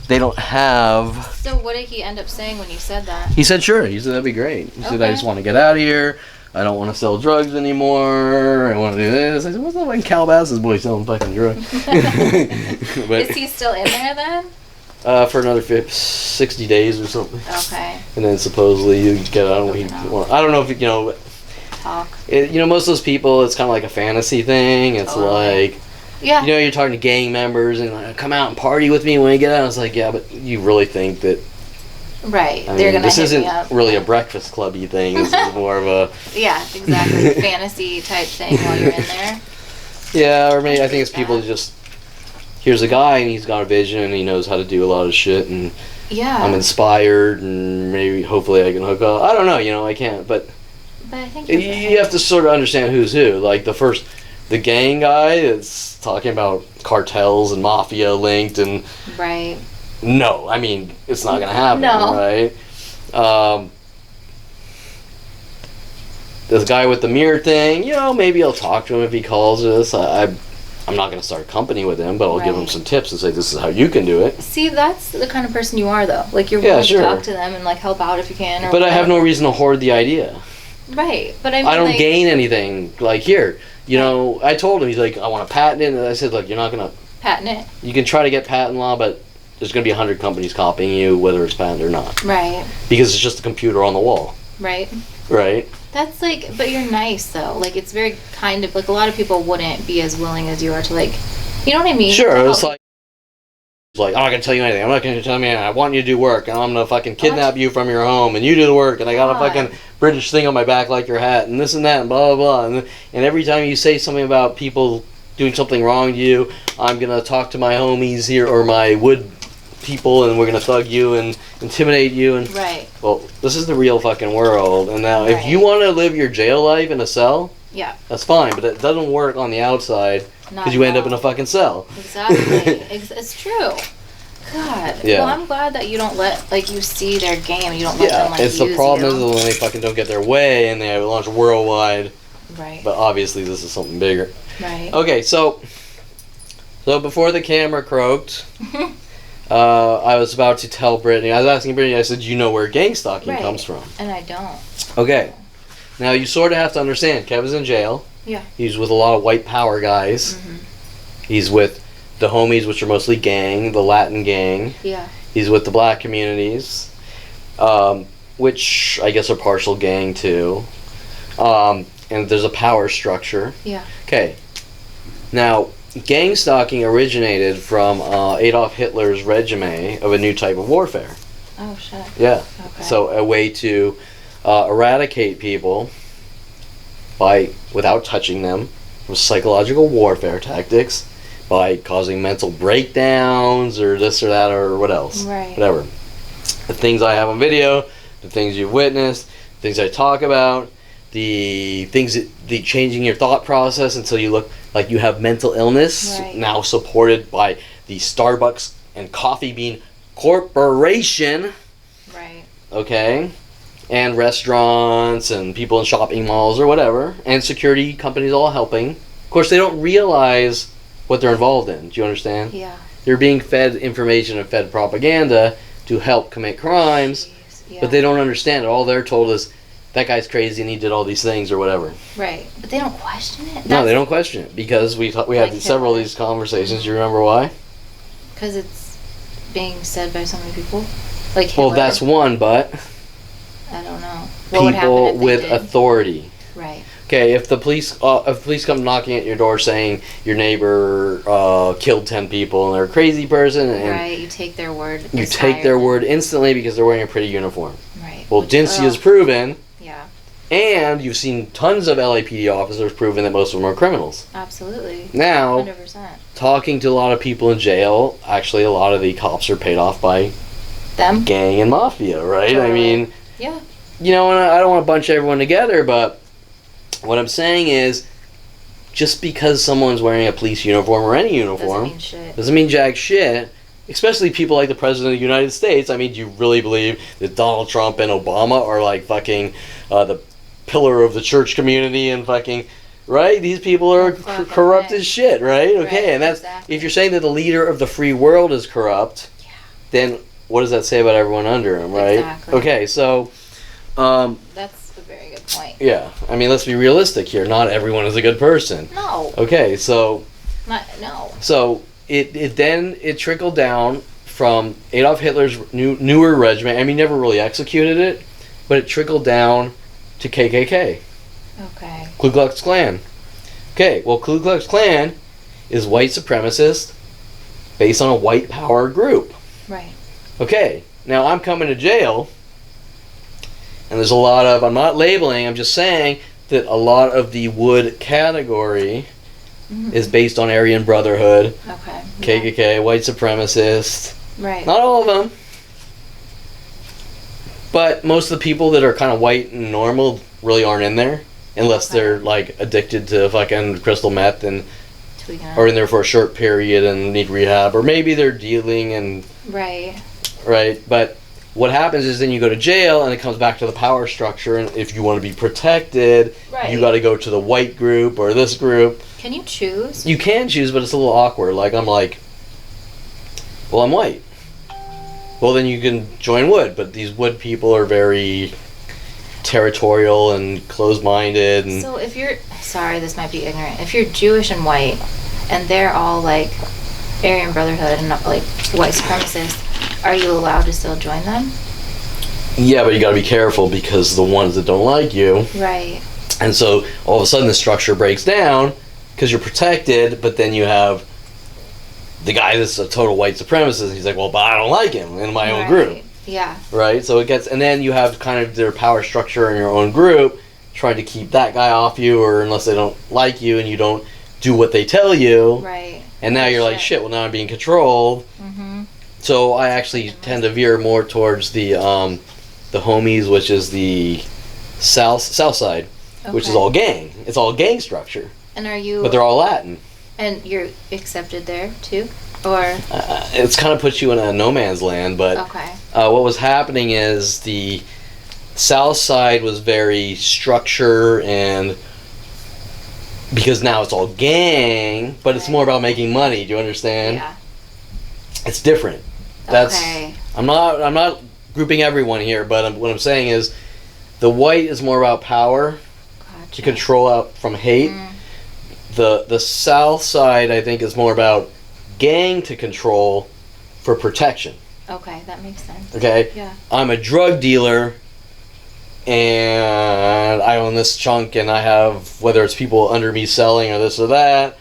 they don't have. So what did he end up saying when you said that? He said, sure. He said, that'd be great. He said, I Okay. just want to get out of here. I don't want to sell drugs anymore. I want to do this. I said, what's that like Calabasas boy selling fucking drugs? But, Is he still in there then? for another 60 days or something. Okay. And then supposedly you get out. I don't know if, Talk. most of those people, it's kind of like a fantasy thing. It's Totally. like, Yeah. you're talking to gang members and like, come out and party with me when you get out. I was like, yeah, but you really think that, Right. I They're mean, gonna this hit isn't me up. really a breakfast clubby thing. This is more of a... Yeah, exactly. Fantasy type thing while you're in there. Yeah, or maybe I think it's people just... Here's a guy and he's got a vision and he knows how to do a lot of shit and Yeah. I'm inspired and maybe hopefully I can hook up. I don't know, I can't, but But I think you have to sort of understand who's who. Like the gang guy that's talking about cartels and mafia linked and Right. no, I mean, it's not gonna happen, No. right? This guy with the mirror thing, maybe I'll talk to him if he calls us. I'm not going to start a company with him, but I'll give him Right. some tips and say, this is how you can do it. See, that's the kind of person you are, though. Like, you're Yeah, willing sure. to talk to them and, like, help out if you can. Or But I have no whatever. reason to hoard the idea. Right. But I mean, I don't like, gain anything. Like, here, I told him, he's like, I want to patent it. And I said, look, you're not going to... patent it. You can try to get patent law, but there's going to be 100 companies copying you, whether it's patent or not. Right. Because it's just a computer on the wall. Right. Right? That's like, but you're nice, though. Like, it's very kind of, like, a lot of people wouldn't be as willing as you are to, like, you know what I mean? Sure, To it's help like, I'm not going to tell you anything. I'm not going to tell me anything. I want you to do work, and I'm going to fucking kidnap you from your home, and you do the work, and I got a God. fucking British thing on my back like your hat, and this and that, and blah, blah, blah. And every time you say something about people doing something wrong to you, I'm going to talk to my homies here, or my wood people, and we're going to thug you and intimidate you. And Right. well, this is the real fucking world. And now, if Right. you want to live your jail life in a cell, Yeah. that's fine, but it doesn't work on the outside, Not because you end at up in a all. fucking cell. Exactly. It's true. God. Yeah. Well, I'm glad that you don't let, like, you see their game. You don't let them, like, it's use the problem you. is when they fucking don't get their way and they launch worldwide. Right. But obviously this is something bigger. Right. Okay, so before the camera croaked, I was about to tell Brittany. I was asking Brittany. I said, "You know where gang stalking Right. comes from?" And I don't. Okay. Now you sort of have to understand. Kevin's in jail. Yeah. He's with a lot of white power guys. Mm-hmm. He's with the homies, which are mostly gang, the Latin gang. Yeah. He's with the black communities, which I guess are partial gang too. And there's a power structure. Yeah. Okay. Now, gang stalking originated from Adolf Hitler's regime of a new type of warfare. Oh, shit. Yeah. Okay. So a way to eradicate people without touching them with psychological warfare tactics, by causing mental breakdowns or this or that or what else. Right. Whatever. The things I have on video, the things you've witnessed, the things I talk about, the changing your thought process until you look like you have mental illness, Right. now supported by the Starbucks and Coffee Bean Corporation. Right. Okay? And restaurants and people in shopping malls or whatever, and security companies all helping. Of course, they don't realize what they're involved in. Do you understand? Yeah. They're being fed information and fed propaganda to help commit crimes, Jeez. Yeah. but they don't understand it. All they're told is, that guy's crazy and he did all these things or whatever. Right. But they don't question it? No, they don't question it, because we had Like several of Hitler. these conversations. Do you remember why? Because it's being said by so many people? Like Well, Hitler? that's one, but I don't know. What would happen people if they with did? authority. Right. Okay, if the police come knocking at your door saying your neighbor killed 10 people and they're a crazy person, and Right. You take their word. you It's take higher their than- word instantly because they're wearing a pretty uniform. Right. Well, Which- Dincy has ugh. proven, Yeah. and you've seen tons of LAPD officers proving that most of them are criminals. Absolutely. Now, 100%. talking to a lot of people in jail, actually a lot of the cops are paid off by Them? gang and mafia, right? I Totally. mean, Yeah. you know, and I don't want to bunch everyone together, but what I'm saying is, just because someone's wearing a police uniform or any uniform Doesn't mean shit. doesn't mean jack shit. Especially people like the President of the United States. I mean, do you really believe that Donald Trump and Obama are like fucking the pillar of the church community and fucking, right? These people are Fucking corrupt right. as shit, right? Okay, Right, and that's, exactly. if you're saying that the leader of the free world is corrupt, Yeah. then what does that say about everyone under him, right? Exactly. Okay, so, That's a very good point. yeah, I mean, let's be realistic here. Not everyone is a good person. No. Okay, so No. it trickled down from Adolf Hitler's newer regiment. I mean, never really executed it, but it trickled down to KKK, Okay. Ku Klux Klan. Okay, well, Ku Klux Klan is white supremacist based on a white power group. Right. Okay, now I'm coming to jail, and there's a lot of, I'm not labeling, I'm just saying that a lot of the wood category Mhm. is based on Aryan Brotherhood, Okay. KKK, white supremacist. Yeah. Right. Not all of them, but most of the people that are kind of white and normal really aren't in there, unless Okay. they're like addicted to fucking crystal meth and Tweaking are out. in there for a short period and need rehab, or maybe they're dealing and Right. right. But what happens is then you go to jail and it comes back to the power structure, and if you want to be protected, Right. you got to go to the white group or this group. Can you choose? You can choose, but it's a little awkward. Like, I'm like, well, I'm white. Well, then you can join wood, but these wood people are very territorial and closed-minded, and So if you're, sorry, this might be ignorant. If you're Jewish and white, and they're all like Aryan Brotherhood and like white supremacists, are you allowed to still join them? yeah, but you got to be careful, because the ones that don't like you, Right. and so all of a sudden the structure breaks down because you're protected, but then you have the guy that's a total white supremacist, and he's like, well, but I don't like him in my own group. Yeah. Right, so it gets, and then you have kind of their power structure in your own group, trying to keep that guy off you, or unless they don't like you and you don't do what they tell you, Right. and now you're like, shit, well, now I'm being controlled. Mm-hmm. So I actually tend to veer more towards the homies, which is the south side, which is Okay. all gang. It's all gang structure, And are you? but they're all Latin. And you're accepted there too. Or it's kind of puts you in a no man's land, but okay. What was happening is the South Side was very structure and because now it's all gang, but it's more about making money. Do you understand? Yeah. It's different. That's okay. I'm not grouping everyone here, but what I'm saying is the white is more about power to control out from hate. The South Side, I think, is more about gang to control for protection. Okay, that makes sense. Okay? Yeah. I'm a drug dealer and I own this chunk and I have, whether it's people under me selling or this or that,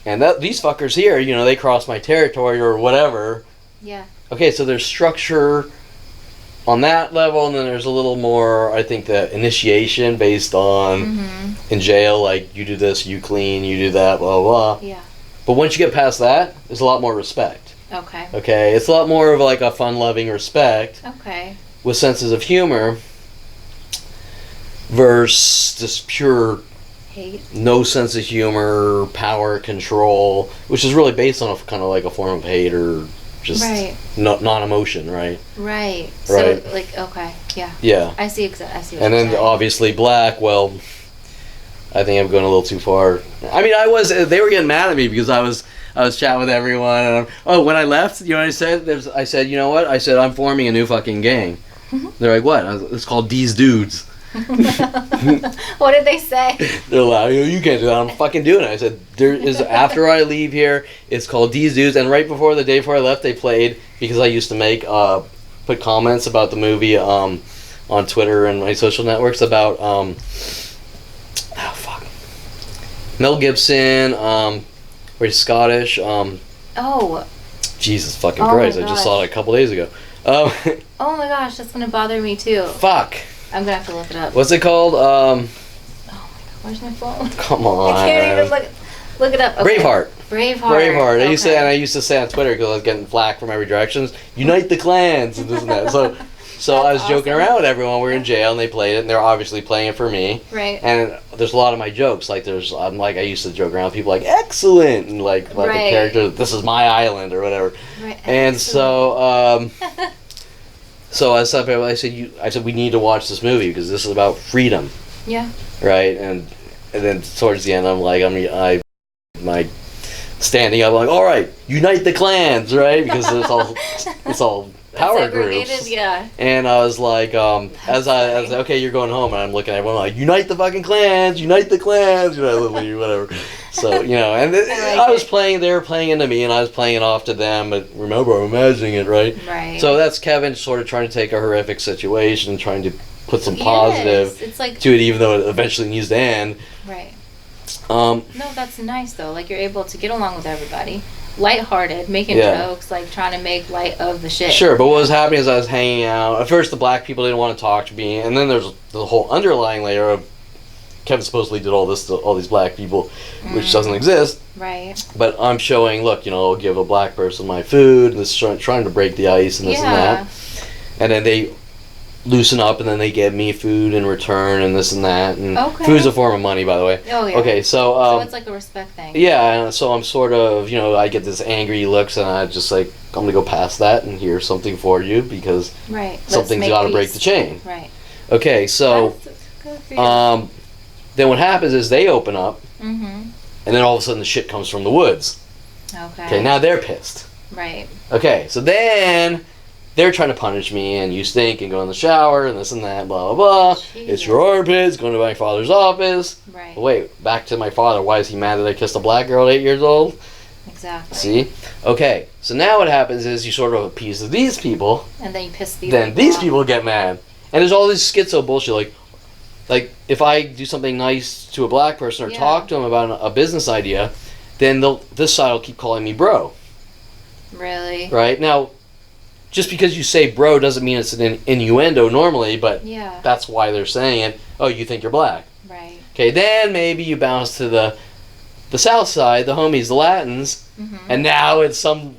and these fuckers here, you know, they cross my territory or whatever. Yeah. Okay, so there's structure on that level, and then there's a little more, I think, the initiation based on in jail, like you do this, you clean, you do that, blah, blah, blah. Yeah. But once you get past that, there's a lot more respect. Okay. Okay, it's a lot more of like a fun-loving respect. Okay. With senses of humor versus just pure hate, no sense of humor, power, control, which is really based on a kind of like a form of hate or just non-emotion, right? Right. Right. So, like, okay, yeah. Yeah. I see what and you're then saying. obviously black, well, I think I'm going a little too far. I mean, they were getting mad at me because I was chatting with everyone, and when I left, you know what I said? I said, you know what? I said, I'm forming a new fucking gang. They're like, what? It's called These Dudes. What did they say? They're like, you can't do that. I'm fucking doing it. I said, there is, after I leave here, it's called These Dudes. And right before the day before I left, they played, because I used to put comments about the movie on Twitter and my social networks about, Mel Gibson, where he's Scottish. Jesus fucking Christ, I just saw it a couple days ago. Oh my gosh, that's gonna bother me too. Fuck. I'm gonna have to look it up. What's it called? Oh my god, where's my phone? Come on. I can't even look it up. Okay. Braveheart. Okay. I used to say on Twitter because I was getting flack from every direction. Unite the clans and this and that. So I was joking around with everyone. We were in jail and they played it, and they're obviously playing it for me. Right. And there's a lot of my jokes. Like I used to joke around with people like excellent and like the character. This is my island or whatever. Right. And so. So I said we need to watch this movie because this is about freedom. Yeah. Right, and then towards the end, I'm standing up, like, all right, unite the clans, right? Because it's all power groups. Yeah. And I was like, okay, you're going home, and I'm looking at everyone like, unite the fucking clans, whatever. So, you know, and I was playing, they were playing into me, and I was playing it off to them, but remember, I'm imagining it, right? Right. So that's Kevin sort of trying to take a horrific situation and trying to put some positive to it, even though it eventually needs to end. Right. No, that's nice, though. Like, you're able to get along with everybody. Lighthearted, making jokes, like, trying to make light of the shit. Sure, but what was happening is I was hanging out. At first, the black people didn't want to talk to me, and then there's the whole underlying layer of Kevin supposedly did all this to all these black people, which doesn't exist. Right. But I'm showing, look, you know, I'll give a black person my food, and this trying to break the ice and this and that. And then they loosen up, and then they give me food in return and this and that. And food's a form of money, by the way. Oh, yeah. Okay, so it's like a respect thing. Yeah, and so I'm sort of, you know, I get this angry looks, and I just like, I'm going to go past that, and here's something for you, because something's got to break the chain. Right. Okay, so, then what happens is they open up, and then all of a sudden the shit comes from the woods. Okay, now they're pissed. Right. Okay, so then they're trying to punish me, and you stink, and go in the shower, and this and that, blah, blah, blah. Jesus. It's your armpits, going to my father's office. Right. But wait, back to my father. Why is he mad that I kissed a black girl at 8 years old? Exactly. See? Okay, so now what happens is you sort of appease these people. And then you piss these people off. Then these people get mad. And there's all this schizo bullshit, like if I do something nice to a black person or talk to them about a business idea, then this side will keep calling me bro. Really? Right? Now, just because you say bro doesn't mean it's an innuendo normally, but that's why they're saying it. Oh, you think you're black. Right. Okay, then maybe you bounce to the south side, the homies, the Latins, and now it's some...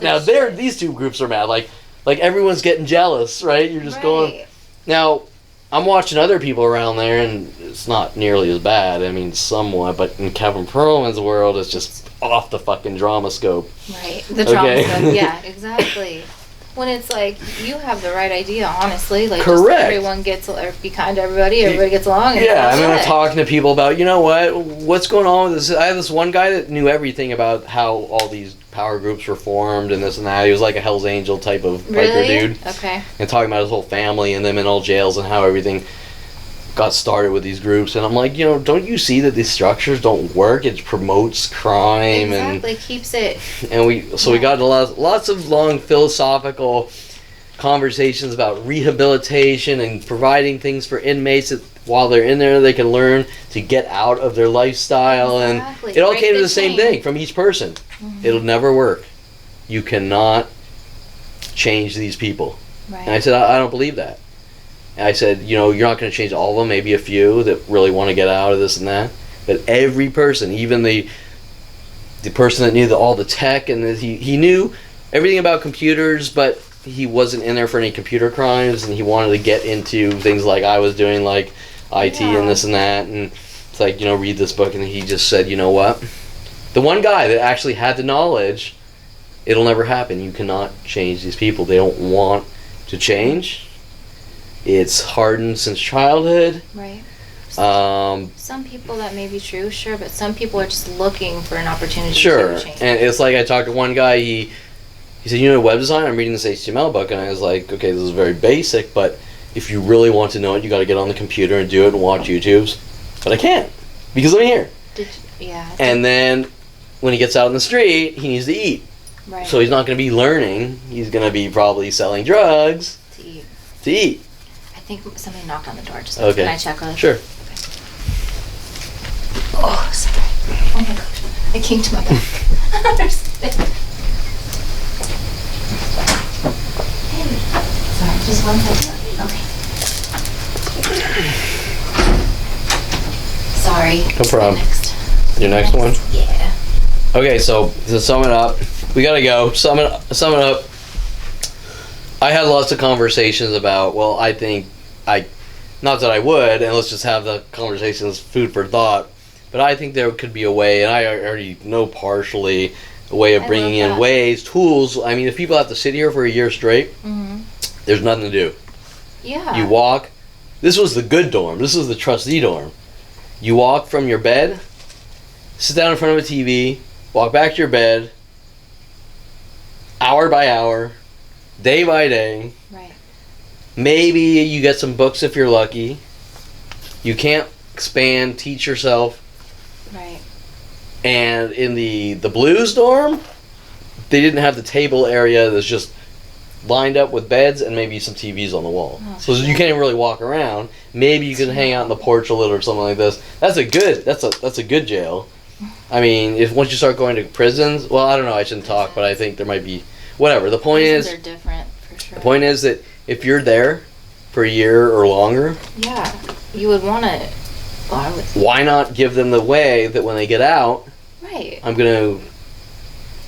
these two groups are mad. Like everyone's getting jealous, right? You're just going... Now... I'm watching other people around there, and it's not nearly as bad. I mean, somewhat, but in Kevin Perlman's world, it's just off the fucking drama scope. Right. The drama scope. Yeah, exactly. When it's like, you have the right idea, honestly. Like, correct. Just everyone gets, or be kind to everybody gets along. And yeah, I mean, I'm talking to people about, you know what's going on with this? I had this one guy that knew everything about how all these power groups were formed and this and that. He was like a Hell's Angel type of biker dude. Okay. And talking about his whole family and them in all jails and how everything got started with these groups. And I'm like, don't you see that these structures don't work? It promotes crime. Exactly, keeps it. And we got lots of long philosophical conversations about rehabilitation and providing things for inmates that while they're in there they can learn to get out of their lifestyle. Exactly. And it all came to the same thing from each person. Mm-hmm. It'll never work. You cannot change these people. Right. And I said, I don't believe that. And I said, you're not going to change all of them, maybe a few that really want to get out of this and that. But every person, even the person that knew all the tech, and he knew everything about computers, but he wasn't in there for any computer crimes, and he wanted to get into things like I was doing, like IT and this and that. And it's like, read this book. And he just said, you know what? The one guy that actually had the knowledge, it'll never happen. You cannot change these people. They don't want to change. It's hardened since childhood. Right. Some people that may be true, sure, but some people are just looking for an opportunity to change. And it's like I talked to one guy, he said, web design, I'm reading this HTML book, and I was like, okay, this is very basic, but if you really want to know it, you got to get on the computer and do it and watch YouTubes. But I can't, because I'm here. And then when he gets out in the street, he needs to eat. Right. So he's not going to be learning. He's going to be probably selling drugs to eat. I think somebody knocked on the door. Just okay. Can I check on it? Sure. Okay. Oh, sorry. Oh my gosh. It came to my back. Hey. Sorry, just one second. Okay. Sorry. No problem. Your next one? Yeah. Okay, so to sum it up, we gotta go. Sum it up. I had lots of conversations about, I think not that I would, and let's just have the conversations food for thought, but I think there could be a way, and I already know partially, a way of bringing in ways, tools. I mean, if people have to sit here for a year straight, there's nothing to do. Yeah. You walk. This was the good dorm. This was the trustee dorm. You walk from your bed, sit down in front of a TV, walk back to your bed, hour by hour, day by day. Right. Maybe you get some books if you're lucky. You can't expand, teach yourself. Right. And in the blues dorm, they didn't have the table area that's just lined up with beds and maybe some TVs on the wall. Oh, so you can't even really walk around. Maybe you can hang out on the porch a little or something like this. That's a good jail. I mean, if once you start going to prisons, I don't know, I shouldn't talk, but I think there might be whatever. The point prisons is are different for sure. The point is that if you're there for a year or longer, you would want to. Why not give them the way that when they get out, right? I'm going to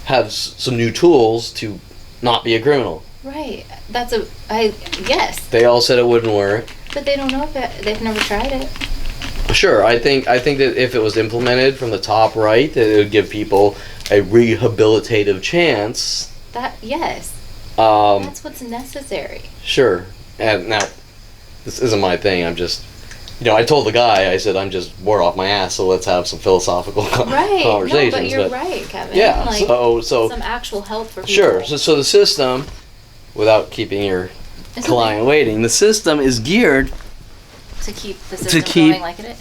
have some new tools to not be a criminal. Right. Yes. They all said it wouldn't work. But they don't know if they've never tried it. Sure, I think that if it was implemented from the top right, that it would give people a rehabilitative chance. Yes. That's what's necessary. Sure. And now, this isn't my thing. I'm just, I told the guy, I said, I'm just bored off my ass, so let's have some philosophical conversations. No, but you're right, Kevin. Yeah, so some actual help for people. Sure. So the system, without keeping your client waiting, the system is geared to keep the system going like it is.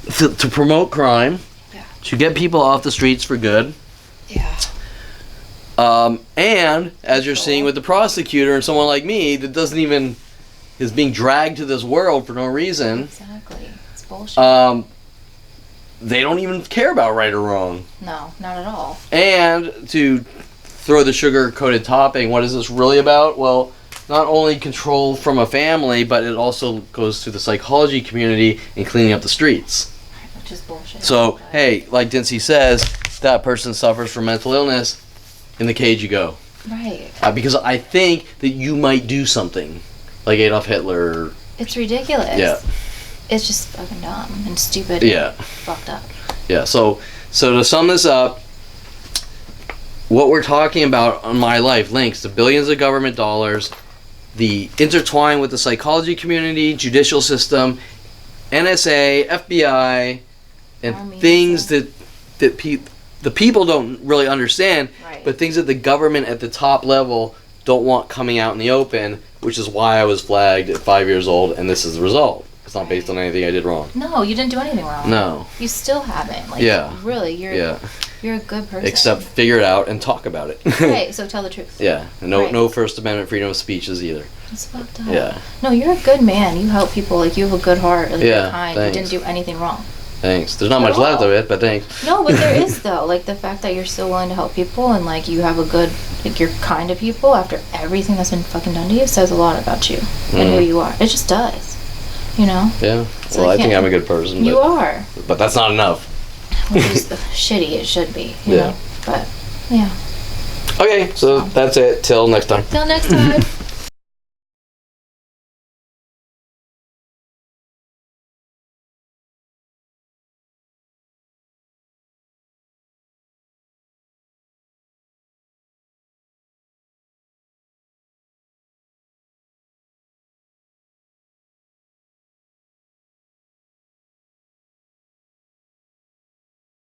to promote crime, to get people off the streets for good. Yeah. And as you're seeing with the prosecutor and someone like me that is being dragged to this world for no reason. Exactly. It's bullshit. They don't even care about right or wrong. No, not at all. And to throw the sugar-coated topping, what is this really about? Well, not only control from a family, but it also goes to the psychology community in cleaning up the streets. Which is bullshit. So, hey, like Dincy says, that person suffers from mental illness, in the cage you go. Right. Because I think that you might do something, like Adolf Hitler. It's ridiculous. Yeah. It's just fucking dumb and stupid. Yeah. And fucked up. Yeah. So to sum this up, what we're talking about on My Life links to billions of government dollars, the intertwine with the psychology community, judicial system, NSA, FBI, and Army, things that the people don't really understand, Right. but things that the government at the top level don't want coming out in the open, which is why I was flagged at 5 years old, and this is the result. It's not based on anything I did wrong. No, you didn't do anything wrong. No. You still haven't. Like, Yeah. Really, you're a good person. Except figure it out and talk about it. Right, so tell the truth. Yeah. No Right. no First Amendment freedom of speeches either. It's fucked up. Yeah. No, you're a good man. You help people. Like, you have a good heart. Like, Yeah, you're kind. thanks. You didn't do anything wrong. Thanks. There's not At much left all. of it, but thanks. No, but there is, though. Like, the fact that you're still willing to help people and, like, you have a good, like, you're kind to people after everything that's been fucking done to you says a lot about you and who you are. It just does. You know? Yeah. So Well, I I think can't- I'm a good person. You but, are. But that's not enough. Which is shitty. It should be. You Yeah. know? But, yeah. Okay, so that's it. Till next time. Till next time.